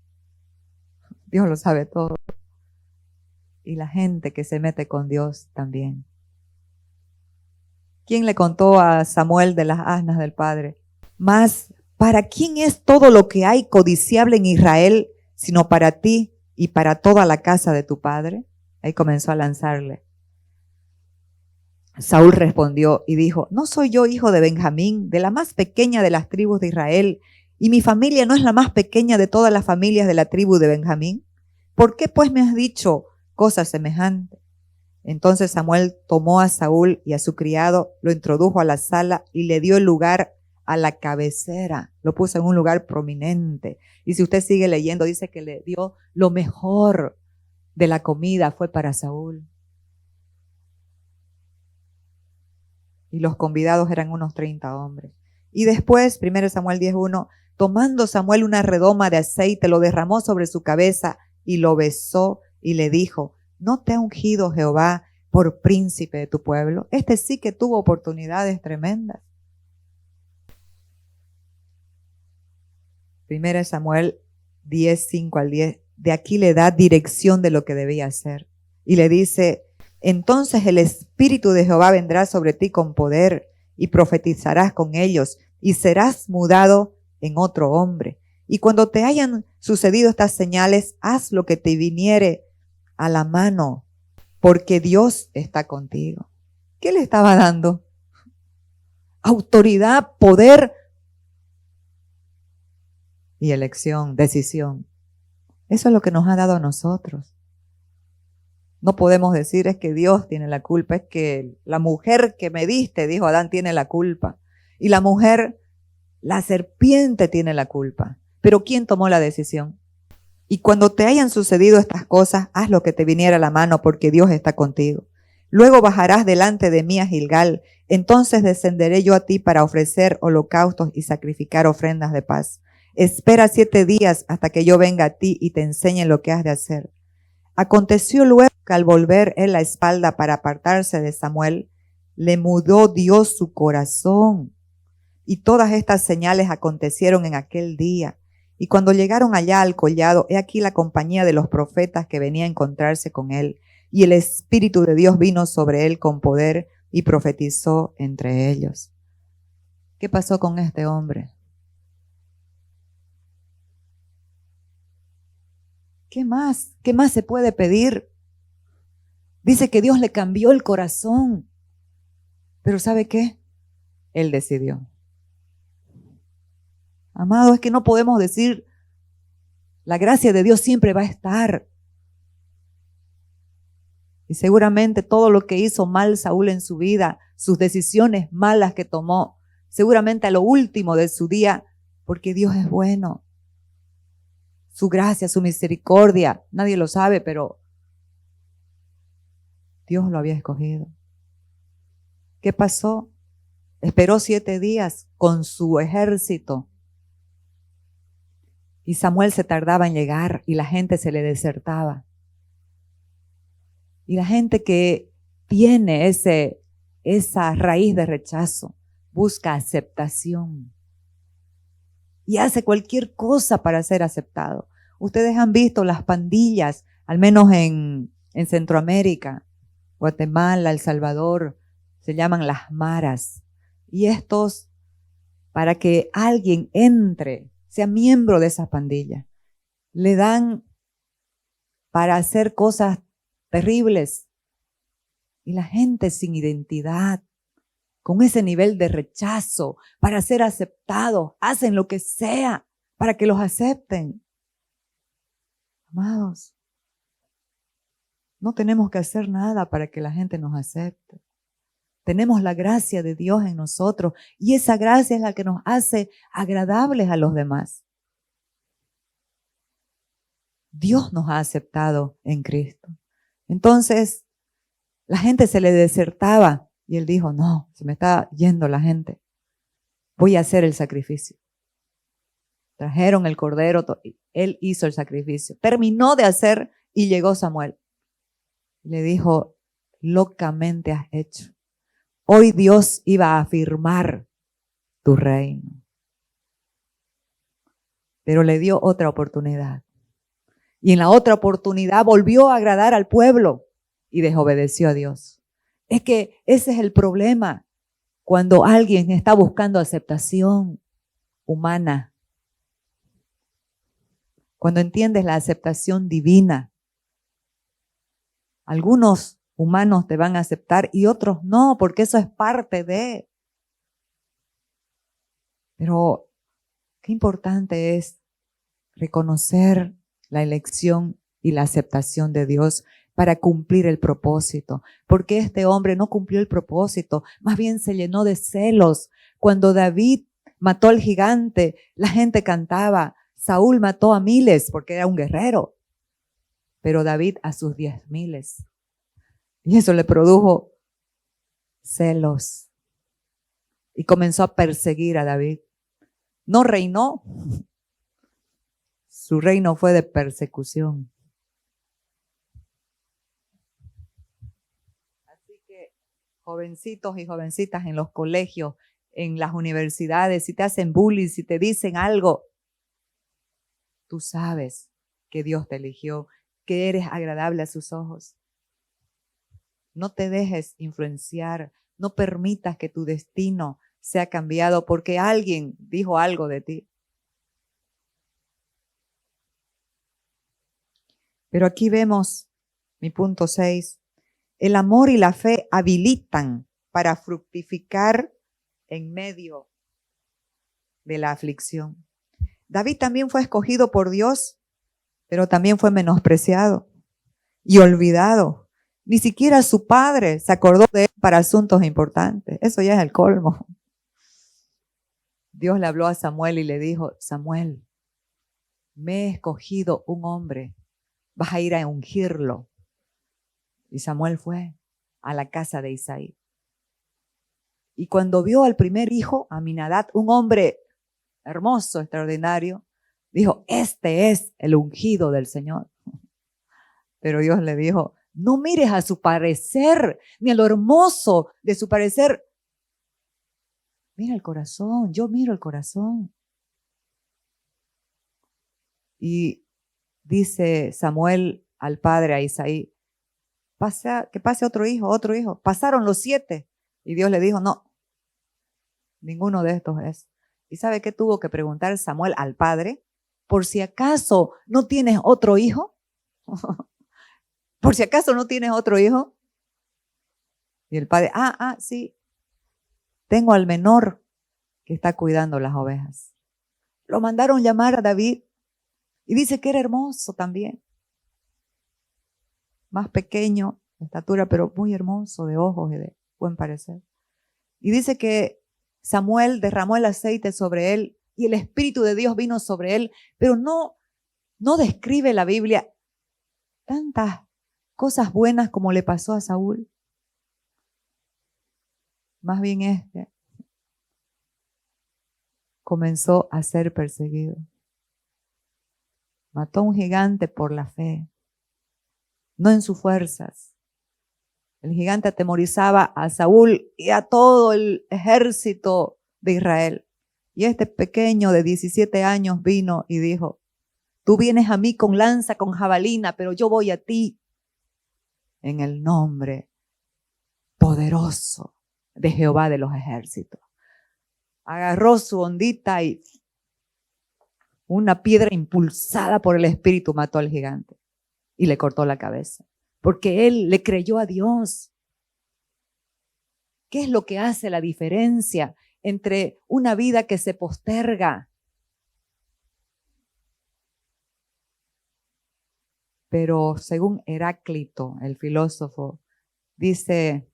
Dios lo sabe todo. Y la gente que se mete con Dios también. ¿Quién le contó a Samuel de las asnas del padre? Mas, ¿para quién es todo lo que hay codiciable en Israel, sino para ti y para toda la casa de tu padre? Ahí comenzó a lanzarle. Saúl respondió y dijo, ¿no soy yo hijo de Benjamín, de la más pequeña de las tribus de Israel, y mi familia no es la más pequeña de todas las familias de la tribu de Benjamín? ¿Por qué pues me has dicho cosa semejante? Entonces Samuel tomó a Saúl y a su criado, lo introdujo a la sala y le dio el lugar a la cabecera, lo puso en un lugar prominente. Y si usted sigue leyendo, dice que le dio lo mejor de la comida, fue para Saúl. Y los convidados eran unos 30 hombres. Y después, 1 Samuel 10:1, tomando Samuel una redoma de aceite, lo derramó sobre su cabeza y lo besó y le dijo, ¿no te ha ungido Jehová por príncipe de tu pueblo? Este sí que tuvo oportunidades tremendas. 1 Samuel 10, 5 al 10. De aquí le da dirección de lo que debía hacer. Y le dice, entonces el Espíritu de Jehová vendrá sobre ti con poder y profetizarás con ellos y serás mudado en otro hombre. Y cuando te hayan sucedido estas señales, haz lo que te viniere a la mano, porque Dios está contigo. ¿Qué le estaba dando? Autoridad, poder y elección, decisión. Eso es lo que nos ha dado a nosotros. No podemos decir es que Dios tiene la culpa, es que la mujer que me diste, dijo Adán, tiene la culpa. Y la mujer, la serpiente tiene la culpa. Pero ¿quién tomó la decisión? Y cuando te hayan sucedido estas cosas, haz lo que te viniera a la mano, porque Dios está contigo. Luego bajarás delante de mí a Gilgal. Entonces descenderé yo a ti para ofrecer holocaustos y sacrificar ofrendas de paz. Espera 7 días hasta que yo venga a ti y te enseñe lo que has de hacer. Aconteció luego que al volver él la espalda para apartarse de Samuel, le mudó Dios su corazón. Y todas estas señales acontecieron en aquel día. Y cuando llegaron allá al collado, he aquí la compañía de los profetas que venía a encontrarse con él. Y el Espíritu de Dios vino sobre él con poder y profetizó entre ellos. ¿Qué pasó con este hombre? ¿Qué más? ¿Qué más se puede pedir? Dice que Dios le cambió el corazón. Pero ¿sabe qué? Él decidió. Amado, es que no podemos decir, la gracia de Dios siempre va a estar. Y seguramente todo lo que hizo mal Saúl en su vida, sus decisiones malas que tomó, seguramente a lo último de su día, porque Dios es bueno. Su gracia, su misericordia, nadie lo sabe, pero Dios lo había escogido. ¿Qué pasó? Esperó 7 días con su ejército. Y Samuel se tardaba en llegar y la gente se le desertaba. Y la gente que tiene esa raíz de rechazo busca aceptación. Y hace cualquier cosa para ser aceptado. Ustedes han visto las pandillas, al menos en Centroamérica, Guatemala, El Salvador, se llaman las maras. Y estos, para que alguien entre, sea miembro de esas pandillas, le dan para hacer cosas terribles. Y la gente sin identidad, con ese nivel de rechazo, para ser aceptados, hacen lo que sea para que los acepten. Amados, no tenemos que hacer nada para que la gente nos acepte. Tenemos la gracia de Dios en nosotros y esa gracia es la que nos hace agradables a los demás. Dios nos ha aceptado en Cristo. Entonces, la gente se le desertaba y él dijo, no, se me está yendo la gente. Voy a hacer el sacrificio. Trajeron el cordero, él hizo el sacrificio. Terminó de hacer y llegó Samuel. Le dijo, locamente has hecho. Hoy Dios iba a afirmar tu reino. Pero le dio otra oportunidad. Y en la otra oportunidad volvió a agradar al pueblo y desobedeció a Dios. Es que ese es el problema cuando alguien está buscando aceptación humana. Cuando entiendes la aceptación divina. Algunos humanos te van a aceptar y otros no, porque eso es parte de. Pero qué importante es reconocer la elección y la aceptación de Dios para cumplir el propósito. Porque este hombre no cumplió el propósito, más bien se llenó de celos. Cuando David mató al gigante, la gente cantaba, Saúl mató a miles porque era un guerrero, pero David a sus 10,000. Y eso le produjo celos. Y comenzó a perseguir a David. No reinó. Su reino fue de persecución. Así que, jovencitos y jovencitas en los colegios, en las universidades, si te hacen bullying, si te dicen algo, Tú sabes que Dios te eligió, que eres agradable a sus ojos. No te dejes influenciar, no permitas que tu destino sea cambiado porque alguien dijo algo de ti. Pero aquí vemos mi punto 6. El amor y la fe habilitan para fructificar en medio de la aflicción. David también fue escogido por Dios, pero también fue menospreciado y olvidado. Ni siquiera su padre se acordó de él para asuntos importantes. Eso ya es el colmo. Dios le habló a Samuel y le dijo: Samuel, me he escogido un hombre, vas a ir a ungirlo. Y Samuel fue a la casa de Isaí. Y cuando vio al primer hijo, Aminadab, un hombre hermoso, extraordinario, dijo: este es el ungido del Señor. Pero Dios le dijo: no mires a su parecer, ni a lo hermoso de su parecer. Mira el corazón, yo miro el corazón. Y dice Samuel al padre, a Isaí: que pase otro hijo, otro hijo. Pasaron los 7 y Dios le dijo: no, ninguno de estos es. ¿Y sabe qué tuvo que preguntar Samuel al padre? Por si acaso no tienes otro hijo. Por si acaso no tienes otro hijo. Y el padre: sí, tengo al menor que está cuidando las ovejas. Lo mandaron llamar a David y dice que era hermoso también. Más pequeño de estatura, pero muy hermoso de ojos y de buen parecer. Y dice que Samuel derramó el aceite sobre él y el Espíritu de Dios vino sobre él, pero no describe la Biblia tantas cosas buenas como le pasó a Saúl. Más bien comenzó a ser perseguido. Mató a un gigante por la fe, no en sus fuerzas. El gigante atemorizaba a Saúl y a todo el ejército de Israel. Y este pequeño de 17 años vino y dijo: tú vienes a mí con lanza, con jabalina, pero yo voy a ti en el nombre poderoso de Jehová de los ejércitos. Agarró su ondita y una piedra impulsada por el Espíritu mató al gigante y le cortó la cabeza. Porque él le creyó a Dios. ¿Qué es lo que hace la diferencia entre una vida que se posterga? Pero según Heráclito, el filósofo, dice: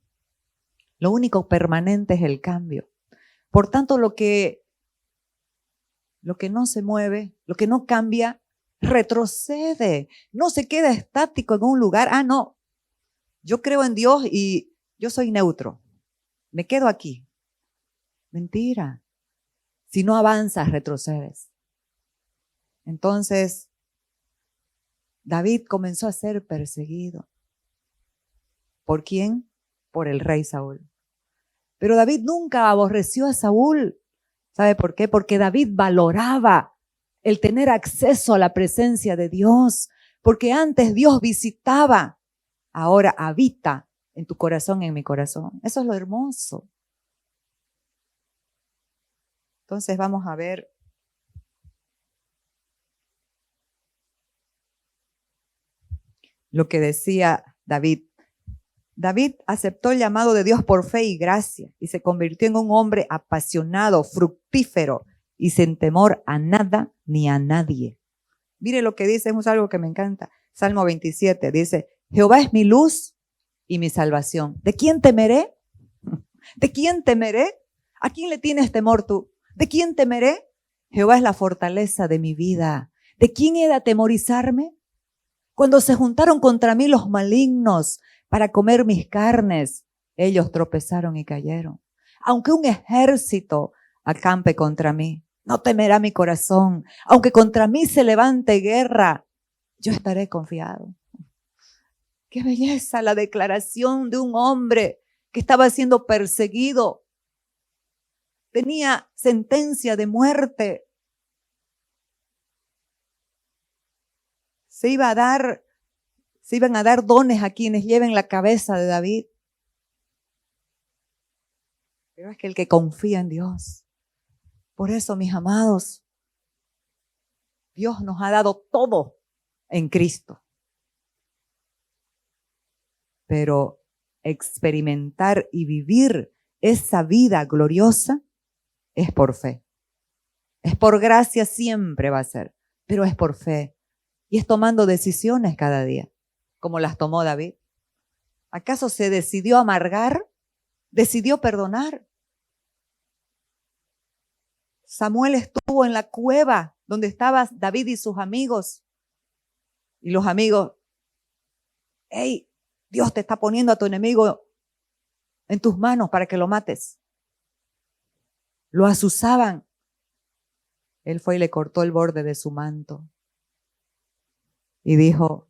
lo único permanente es el cambio. Por tanto, lo que no se mueve, lo que no cambia, retrocede. No se queda estático en un lugar. No, yo creo en Dios y yo soy neutro. Me quedo aquí. Mentira. Si no avanzas, retrocedes. Entonces, David comenzó a ser perseguido. ¿Por quién? Por el rey Saúl. Pero David nunca aborreció a Saúl. ¿Sabe por qué? Porque David valoraba el tener acceso a la presencia de Dios. Porque antes Dios visitaba, ahora habita en tu corazón, en mi corazón. Eso es lo hermoso. Entonces vamos a ver lo que decía David. David aceptó el llamado de Dios por fe y gracia y se convirtió en un hombre apasionado, fructífero y sin temor a nada ni a nadie. Mire lo que dice, es algo que me encanta. Salmo 27 dice: Jehová es mi luz y mi salvación. ¿De quién temeré? ¿De quién temeré? ¿A quién le tienes temor tú? ¿De quién temeré? Jehová es la fortaleza de mi vida. ¿De quién he de atemorizarme? Cuando se juntaron contra mí los malignos para comer mis carnes, ellos tropezaron y cayeron. Aunque un ejército acampe contra mí, no temerá mi corazón. Aunque contra mí se levante guerra, yo estaré confiado. Qué belleza la declaración de un hombre que estaba siendo perseguido. Tenía sentencia de muerte. se iban a dar dones a quienes lleven la cabeza de David. Pero es que el que confía en Dios. Por eso, mis amados, Dios nos ha dado todo en Cristo. Pero experimentar y vivir esa vida gloriosa es por fe. Es por gracia, siempre va a ser, pero es por fe. Y es tomando decisiones cada día, como las tomó David. ¿Acaso se decidió amargar? ¿Decidió perdonar? Samuel estuvo en la cueva donde estaban David y sus amigos. Y los amigos, hey, Dios te está poniendo a tu enemigo en tus manos para que lo mates. Lo azuzaban. Él fue y le cortó el borde de su manto. Y dijo,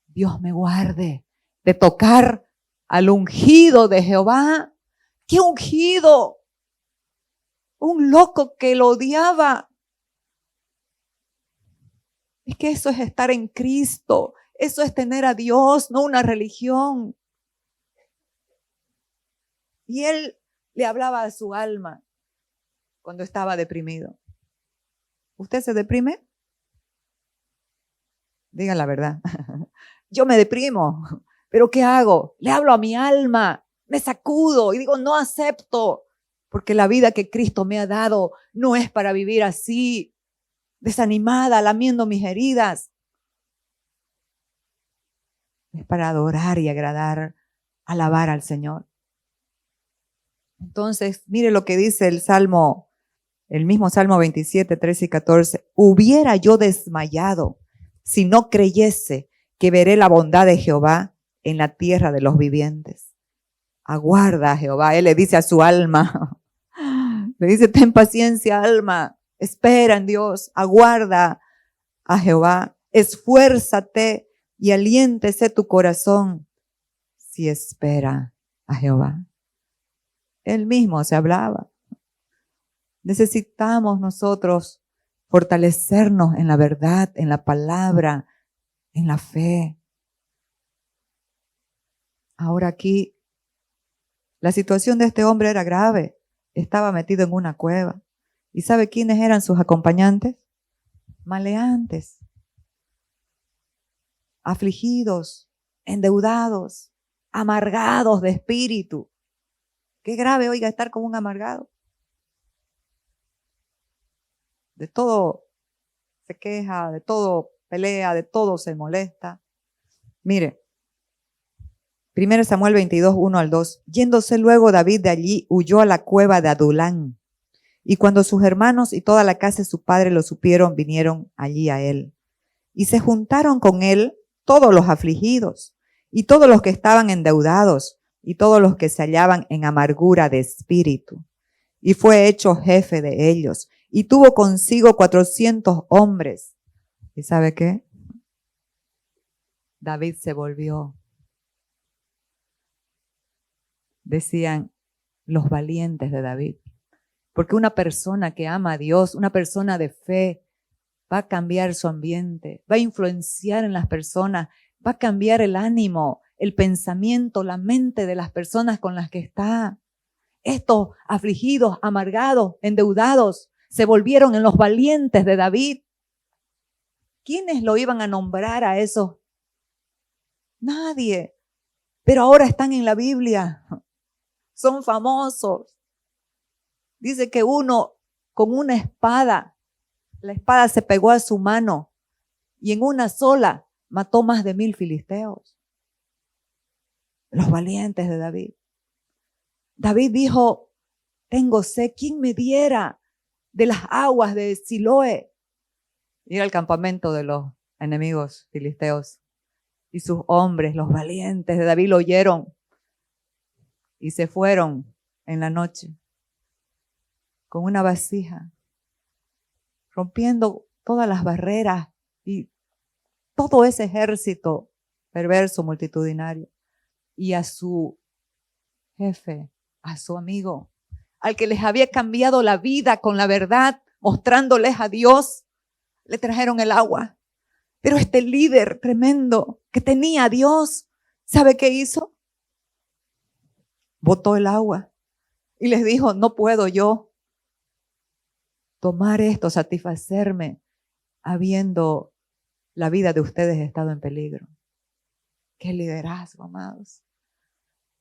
Dios me guarde de tocar al ungido de Jehová. ¿Qué ungido? Un loco que lo odiaba. Es que eso es estar en Cristo. Eso es tener a Dios, no una religión. Y él le hablaba a su alma cuando estaba deprimido. ¿Usted se deprime? Diga la verdad. Yo me deprimo, pero ¿qué hago? Le hablo a mi alma, me sacudo y digo, no acepto, porque la vida que Cristo me ha dado no es para vivir así, desanimada, lamiendo mis heridas. Es para adorar y agradar, alabar al Señor. Entonces, mire lo que dice el mismo Salmo 27, 13 y 14. Hubiera yo desmayado si no creyese que veré la bondad de Jehová en la tierra de los vivientes. Aguarda a Jehová. Él le dice a su alma, le dice, ten paciencia, alma, espera en Dios, aguarda a Jehová, esfuérzate y aliéntese tu corazón si espera a Jehová. Él mismo se hablaba. Necesitamos nosotros fortalecernos en la verdad, en la palabra, en la fe. Ahora aquí, la situación de este hombre era grave. Estaba metido en una cueva. ¿Y sabe quiénes eran sus acompañantes? Maleantes, afligidos, endeudados, amargados de espíritu. Qué grave, oiga, estar como un amargado. De todo se queja, de todo pelea, de todo se molesta. Mire, 1 Samuel 22, 1 al 2. Yéndose luego David de allí, huyó a la cueva de Adulán. Y cuando sus hermanos y toda la casa de su padre lo supieron, vinieron allí a él. Y se juntaron con él todos los afligidos, y todos los que estaban endeudados, y todos los que se hallaban en amargura de espíritu. Y fue hecho jefe de ellos, y tuvo consigo 400 hombres. ¿Y sabe qué? David se volvió. Decían los valientes de David. Porque una persona que ama a Dios, una persona de fe, va a cambiar su ambiente, va a influenciar en las personas, va a cambiar el ánimo, el pensamiento, la mente de las personas con las que está. Estos afligidos, amargados, endeudados, se volvieron en los valientes de David. ¿Quiénes lo iban a nombrar a esos? Nadie. Pero ahora están en la Biblia. Son famosos. Dice que uno con una espada, la espada se pegó a su mano y en una sola mató más de 1000 filisteos. Los valientes de David. David dijo, tengo sed, ¿quién me diera de las aguas de Siloé? Ir al campamento de los enemigos filisteos. Y sus hombres, los valientes de David, lo oyeron y se fueron en la noche con una vasija, rompiendo todas las barreras y todo ese ejército perverso, multitudinario. Y a su jefe, a su amigo, al que les había cambiado la vida con la verdad, mostrándoles a Dios, le trajeron el agua. Pero este líder tremendo que tenía a Dios, ¿sabe qué hizo? Botó el agua y les dijo, no puedo yo tomar esto, satisfacerme, habiendo la vida de ustedes estado en peligro. ¡Qué liderazgo, amados!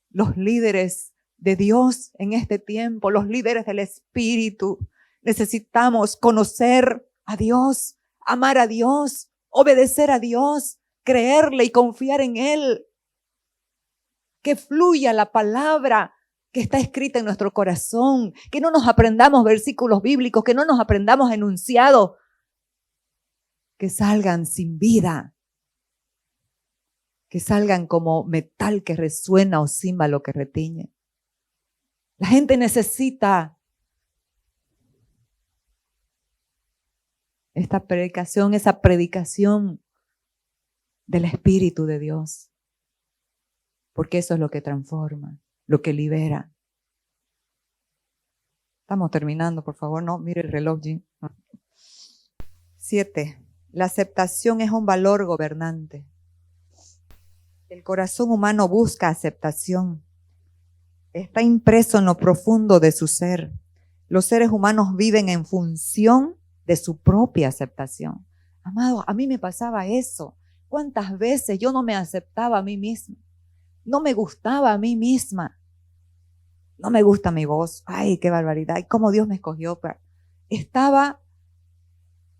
Los líderes de Dios en este tiempo, los líderes del Espíritu, necesitamos conocer a Dios, amar a Dios, obedecer a Dios, creerle y confiar en Él. Que fluya la palabra que está escrita en nuestro corazón, que no nos aprendamos versículos bíblicos, que no nos aprendamos enunciados, que salgan sin vida, que salgan como metal que resuena o címbalo que retiñe. La gente necesita esta predicación, esa predicación del Espíritu de Dios, porque eso es lo que transforma, lo que libera. Estamos terminando, por favor, no, mire el reloj, Jim. 7. La aceptación es un valor gobernante. El corazón humano busca aceptación. Está impreso en lo profundo de su ser. Los seres humanos viven en función de su propia aceptación. Amado, a mí me pasaba eso. ¿Cuántas veces yo no me aceptaba a mí misma? No me gustaba a mí misma. No me gusta mi voz. Ay, qué barbaridad. Ay, cómo Dios me escogió. Estaba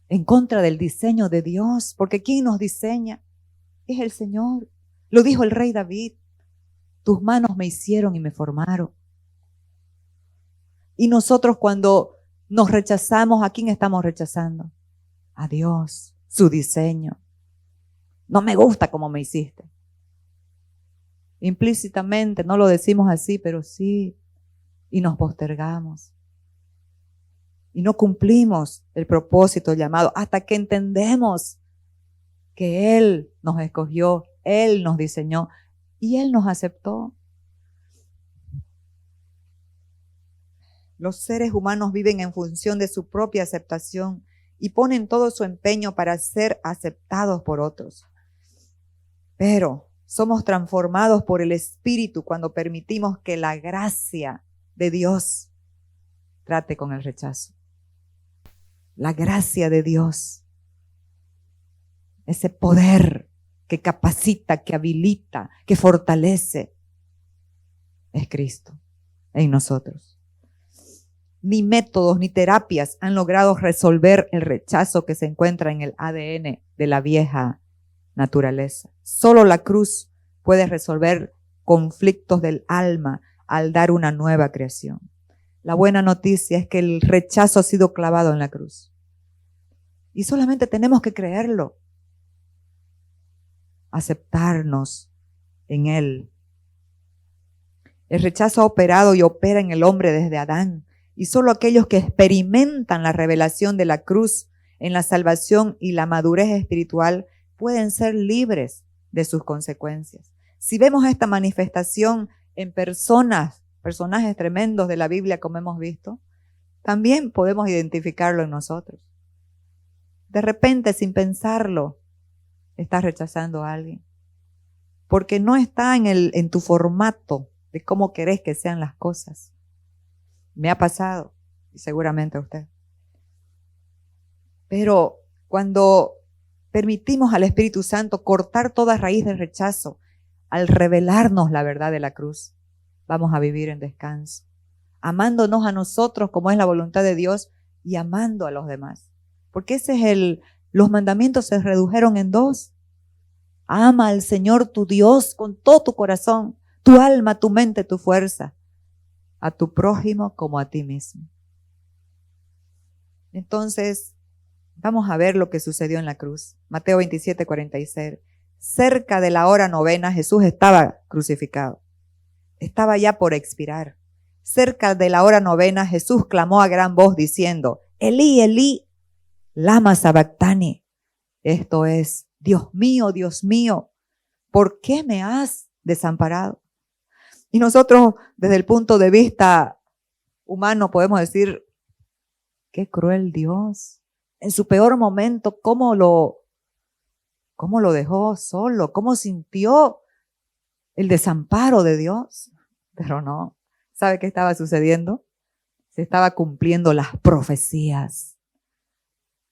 en contra del diseño de Dios, porque ¿quién nos diseña? Es el Señor. Lo dijo el rey David. Tus manos me hicieron y me formaron. Y nosotros cuando nos rechazamos, ¿a quién estamos rechazando? A Dios, su diseño. No me gusta como me hiciste. Implícitamente, no lo decimos así, pero sí. Y nos postergamos. Y no cumplimos el propósito, el llamado, hasta que entendemos que Él nos escogió, Él nos diseñó y Él nos aceptó. Los seres humanos viven en función de su propia aceptación y ponen todo su empeño para ser aceptados por otros. Pero somos transformados por el Espíritu cuando permitimos que la gracia de Dios trate con el rechazo. La gracia de Dios, ese poder que capacita, que habilita, que fortalece, es Cristo en nosotros. Ni métodos ni terapias han logrado resolver el rechazo que se encuentra en el ADN de la vieja naturaleza. Solo la cruz puede resolver conflictos del alma al dar una nueva creación. La buena noticia es que el rechazo ha sido clavado en la cruz. Y solamente tenemos que creerlo. Aceptarnos en Él. El rechazo ha operado y opera en el hombre desde Adán. Y solo aquellos que experimentan la revelación de la cruz en la salvación y la madurez espiritual pueden ser libres de sus consecuencias. Si vemos esta manifestación en personajes tremendos de la Biblia como hemos visto, también podemos identificarlo en nosotros. De repente, sin pensarlo, estás rechazando a alguien. Porque no está en tu formato de cómo querés que sean las cosas. Me ha pasado, y seguramente a usted. Pero cuando permitimos al Espíritu Santo cortar toda raíz del rechazo, al revelarnos la verdad de la cruz, vamos a vivir en descanso, amándonos a nosotros como es la voluntad de Dios y amando a los demás. Porque ese es los mandamientos se redujeron en 2. Ama al Señor tu Dios con todo tu corazón, tu alma, tu mente, tu fuerza, a tu prójimo como a ti mismo. Entonces, vamos a ver lo que sucedió en la cruz. Mateo 27, 46. Cerca de la hora 9, Jesús estaba crucificado. Estaba ya por expirar. Cerca de la hora 9, Jesús clamó a gran voz diciendo, Elí, Elí, lama sabactani. Esto es, Dios mío, ¿por qué me has desamparado? Y nosotros, desde el punto de vista humano, podemos decir, qué cruel Dios. En su peor momento, ¿cómo lo ¿Cómo lo dejó solo? ¿Cómo sintió el desamparo de Dios? Pero no. ¿Sabe qué estaba sucediendo? Se estaba cumpliendo las profecías.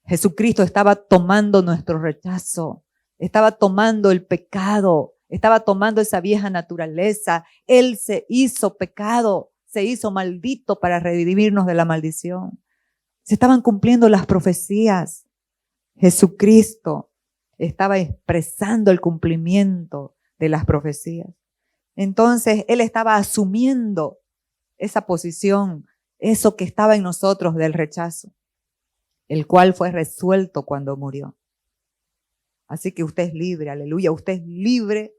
Jesucristo estaba tomando nuestro rechazo, estaba tomando el pecado, estaba tomando esa vieja naturaleza. Él se hizo pecado, se hizo maldito para redimirnos de la maldición. Se estaban cumpliendo las profecías. Jesucristo estaba expresando el cumplimiento de las profecías. Entonces, Él estaba asumiendo esa posición, eso que estaba en nosotros del rechazo, el cual fue resuelto cuando murió. Así que usted es libre, aleluya, usted es libre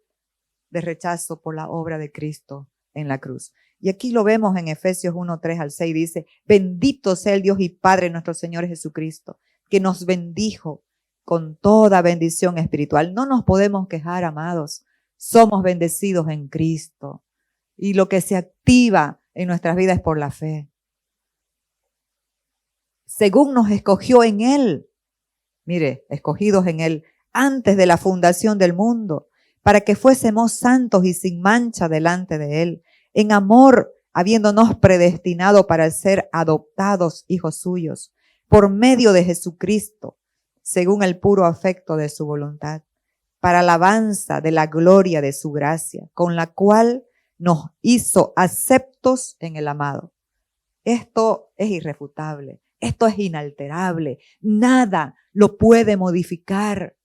de rechazo por la obra de Cristo en la cruz. Y aquí lo vemos en Efesios 1, 3 al 6, dice, bendito sea el Dios y Padre nuestro Señor Jesucristo, que nos bendijo con toda bendición espiritual. No nos podemos quejar, amados, somos bendecidos en Cristo. Y lo que se activa en nuestras vidas es por la fe. Según nos escogió en Él, mire, escogidos en Él, antes de la fundación del mundo, para que fuésemos santos y sin mancha delante de Él, en amor, habiéndonos predestinado para ser adoptados hijos suyos, por medio de Jesucristo, según el puro afecto de su voluntad, para alabanza de la gloria de su gracia, con la cual nos hizo aceptos en el amado. Esto es irrefutable, esto es inalterable, nada lo puede modificar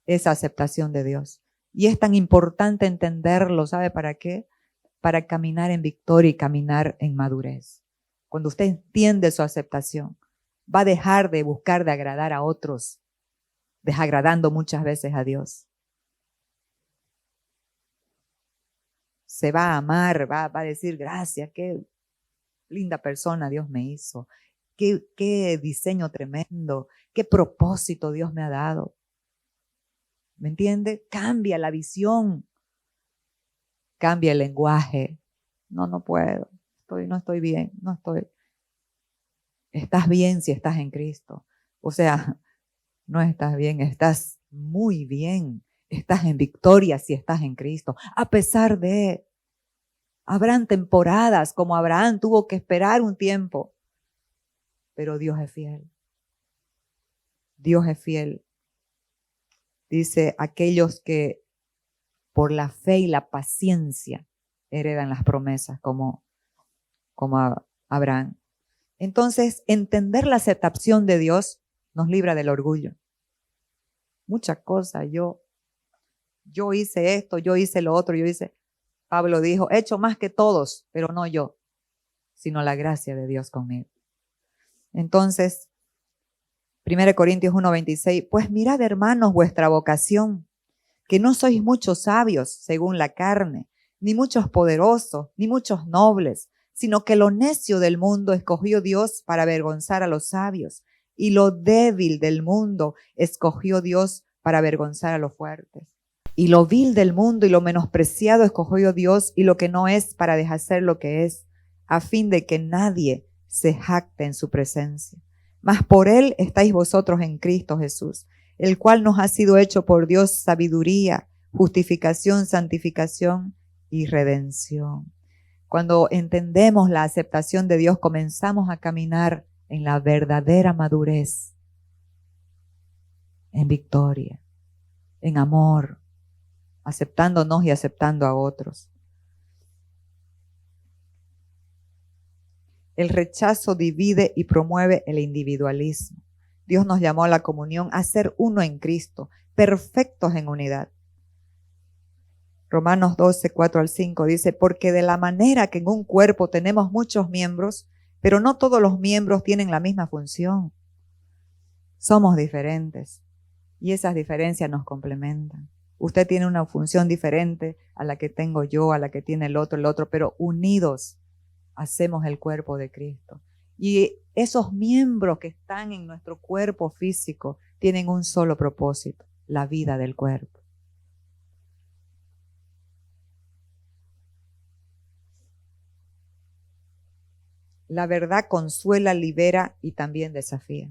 esa aceptación de Dios. Y es tan importante entenderlo, ¿sabe para qué? Para caminar en victoria y caminar en madurez. Cuando usted entiende su aceptación, va a dejar de buscar de agradar a otros, desagradando muchas veces a Dios. Se va a amar, va a decir gracias, qué linda persona Dios me hizo, qué diseño tremendo, qué propósito Dios me ha dado. ¿Me entiende? Cambia la visión, cambia el lenguaje. No puedo, no estoy bien, no estoy. Estás bien si estás en Cristo. O sea, no estás bien, estás muy bien. Estás en victoria si estás en Cristo. A pesar de, habrán temporadas como Abraham tuvo que esperar un tiempo, pero Dios es fiel. Dios es fiel. Dice, aquellos que por la fe y la paciencia heredan las promesas como Abraham. Entonces, entender la aceptación de Dios nos libra del orgullo. Muchas cosas, yo hice esto, yo hice lo otro, Pablo dijo, he hecho más que todos, pero no yo, sino la gracia de Dios conmigo. Entonces, 1 Corintios 1:26, pues mirad, hermanos, vuestra vocación, que no sois muchos sabios según la carne, ni muchos poderosos, ni muchos nobles, sino que lo necio del mundo escogió Dios para avergonzar a los sabios, y lo débil del mundo escogió Dios para avergonzar a los fuertes. Y lo vil del mundo y lo menospreciado escogió Dios, y lo que no es para deshacer lo que es, a fin de que nadie se jacte en su presencia. Mas por él estáis vosotros en Cristo Jesús, el cual nos ha sido hecho por Dios sabiduría, justificación, santificación y redención. Cuando entendemos la aceptación de Dios, comenzamos a caminar en la verdadera madurez, en victoria, en amor, aceptándonos y aceptando a otros. El rechazo divide y promueve el individualismo. Dios nos llamó a la comunión, a ser uno en Cristo, perfectos en unidad. Romanos 12, 4 al 5 dice, porque de la manera que en un cuerpo tenemos muchos miembros, pero no todos los miembros tienen la misma función. Somos diferentes y esas diferencias nos complementan. Usted tiene una función diferente a la que tengo yo, a la que tiene el otro, pero unidos hacemos el cuerpo de Cristo. Y esos miembros que están en nuestro cuerpo físico tienen un solo propósito, la vida del cuerpo. La verdad consuela, libera y también desafía.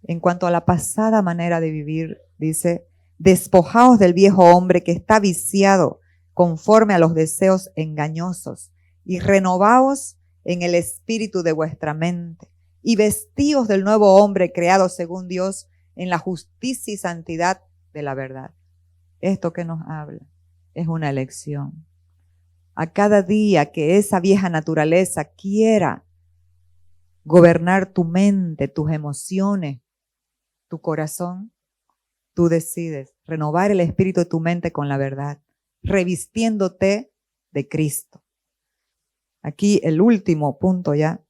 En cuanto a la pasada manera de vivir, dice, despojaos del viejo hombre que está viciado conforme a los deseos engañosos y renovaos en el espíritu de vuestra mente y vestíos del nuevo hombre creado según Dios en la justicia y santidad de la verdad. Esto que nos habla es una elección. A cada día que esa vieja naturaleza quiera gobernar tu mente, tus emociones, tu corazón, tú decides renovar el espíritu de tu mente con la verdad, revistiéndote de Cristo. Aquí el último punto ya.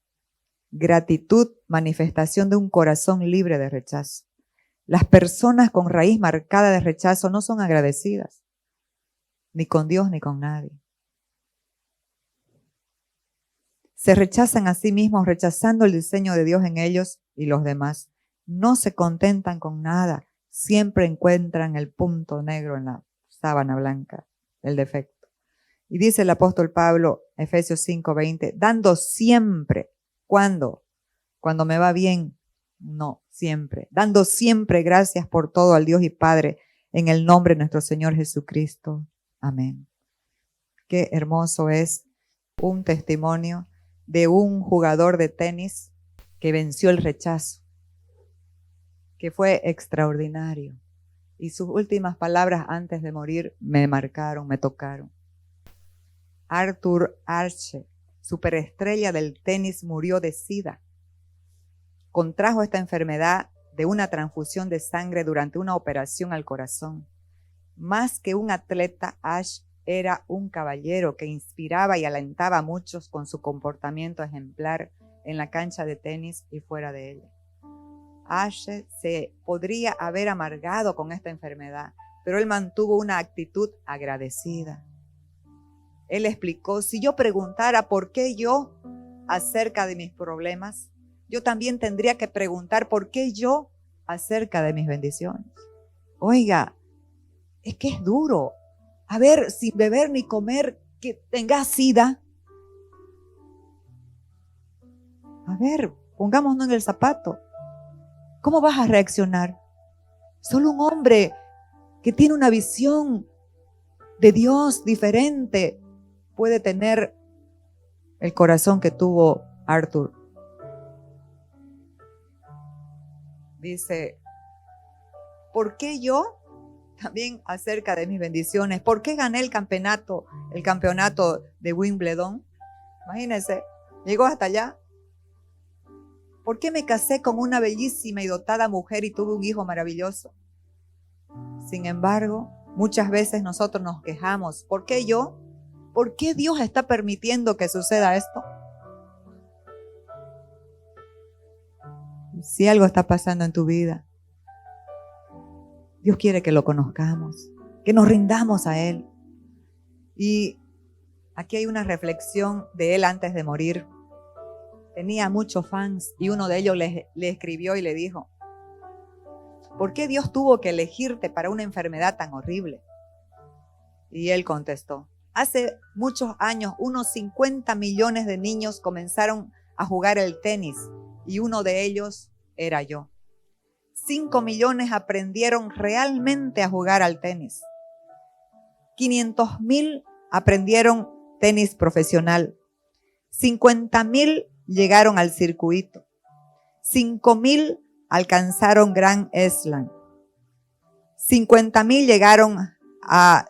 Gratitud, manifestación de un corazón libre de rechazo. Las personas con raíz marcada de rechazo no son agradecidas, ni con Dios ni con nadie. Se rechazan a sí mismos, rechazando el diseño de Dios en ellos y los demás. No se contentan con nada, siempre encuentran el punto negro en la sábana blanca, el defecto. Y dice el apóstol Pablo, Efesios 5:20, dando siempre, ¿cuándo? Cuando me va bien, no, siempre. Dando siempre gracias por todo al Dios y Padre, en el nombre de nuestro Señor Jesucristo. Amén. Qué hermoso es un testimonio de un jugador de tenis que venció el rechazo, que fue extraordinario. Y sus últimas palabras antes de morir me marcaron, me tocaron. Arthur Ashe, superestrella del tenis, murió de SIDA. Contrajo esta enfermedad de una transfusión de sangre durante una operación al corazón. Más que un atleta, Ashe era un caballero que inspiraba y alentaba a muchos con su comportamiento ejemplar en la cancha de tenis y fuera de ella. Ashe se podría haber amargado con esta enfermedad, pero él mantuvo una actitud agradecida. Él explicó, si yo preguntara por qué yo acerca de mis problemas, yo también tendría que preguntar por qué yo acerca de mis bendiciones. Oiga, es que es duro. A ver, sin beber ni comer, que tengas SIDA. A ver, pongámonos en el zapato. ¿Cómo vas a reaccionar? Solo un hombre que tiene una visión de Dios diferente puede tener el corazón que tuvo Arthur. Dice, ¿por qué yo? También acerca de mis bendiciones. ¿Por qué gané el campeonato de Wimbledon? Imagínense, llegó hasta allá. ¿Por qué me casé con una bellísima y dotada mujer y tuve un hijo maravilloso? Sin embargo, muchas veces nosotros nos quejamos. ¿Por qué yo? ¿Por qué Dios está permitiendo que suceda esto? Si algo está pasando en tu vida, Dios quiere que lo conozcamos, que nos rindamos a Él. Y aquí hay una reflexión de él antes de morir. Tenía muchos fans y uno de ellos le escribió y le dijo, ¿por qué Dios tuvo que elegirte para una enfermedad tan horrible? Y él contestó, hace muchos años unos 50 millones de niños comenzaron a jugar el tenis y uno de ellos era yo. 5 millones aprendieron realmente a jugar al tenis. 500,000 aprendieron tenis profesional. 50,000 llegaron al circuito. 5,000 alcanzaron Grand Slam. 50,000 llegaron a,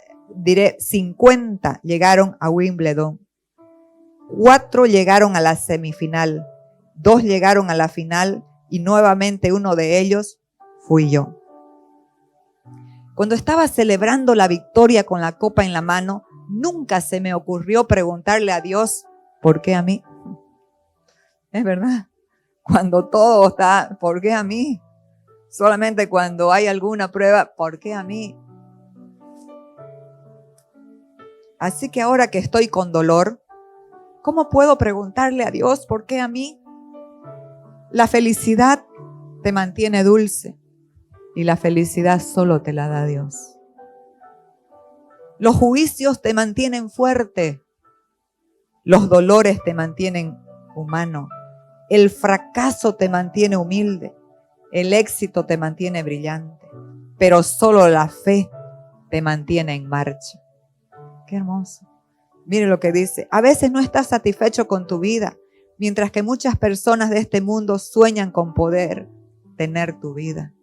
50 llegaron a Wimbledon. 4 llegaron a la semifinal. 2 llegaron a la final y nuevamente uno de ellos fui yo. Cuando estaba celebrando la victoria con la copa en la mano, nunca se me ocurrió preguntarle a Dios, ¿por qué a mí? Es verdad, cuando todo está, ¿por qué a mí? Solamente cuando hay alguna prueba, ¿por qué a mí? Así que ahora que estoy con dolor, ¿cómo puedo preguntarle a Dios, ¿por qué a mí? La felicidad te mantiene dulce. Y la felicidad solo te la da Dios. Los juicios te mantienen fuerte. Los dolores te mantienen humano. El fracaso te mantiene humilde. El éxito te mantiene brillante, pero solo la fe te mantiene en marcha. Qué hermoso. Mire lo que dice. A veces no estás satisfecho con tu vida, mientras que muchas personas de este mundo sueñan con poder tener tu vida.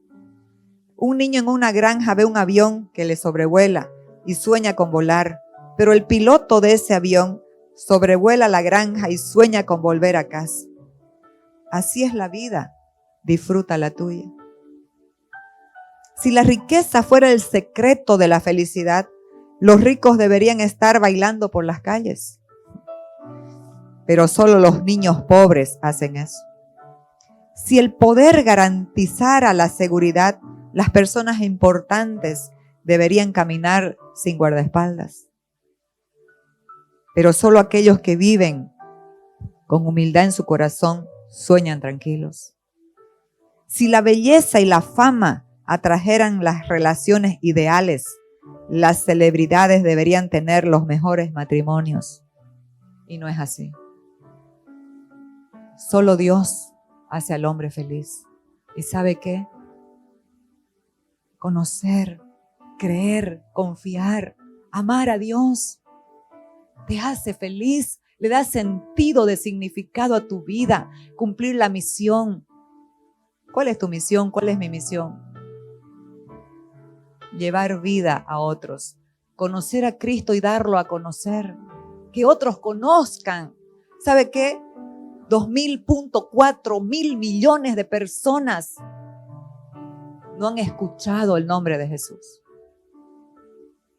Un niño en una granja ve un avión que le sobrevuela y sueña con volar, pero el piloto de ese avión sobrevuela la granja y sueña con volver a casa. Así es la vida, disfruta la tuya. Si la riqueza fuera el secreto de la felicidad, los ricos deberían estar bailando por las calles. Pero solo los niños pobres hacen eso. Si el poder garantizara la seguridad, las personas importantes deberían caminar sin guardaespaldas. Pero solo aquellos que viven con humildad en su corazón sueñan tranquilos. Si la belleza y la fama atrajeran las relaciones ideales, las celebridades deberían tener los mejores matrimonios. Y no es así. Solo Dios hace al hombre feliz. ¿Y sabe qué? Conocer, creer, confiar, amar a Dios te hace feliz, le da sentido de significado a tu vida, cumplir la misión. ¿Cuál es tu misión? ¿Cuál es mi misión? Llevar vida a otros, conocer a Cristo y darlo a conocer, que otros conozcan. ¿Sabe qué? 2.4 mil millones de personas no han escuchado el nombre de Jesús.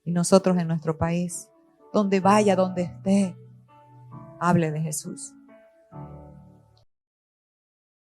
Y nosotros en nuestro país, donde vaya, donde esté, hable de Jesús.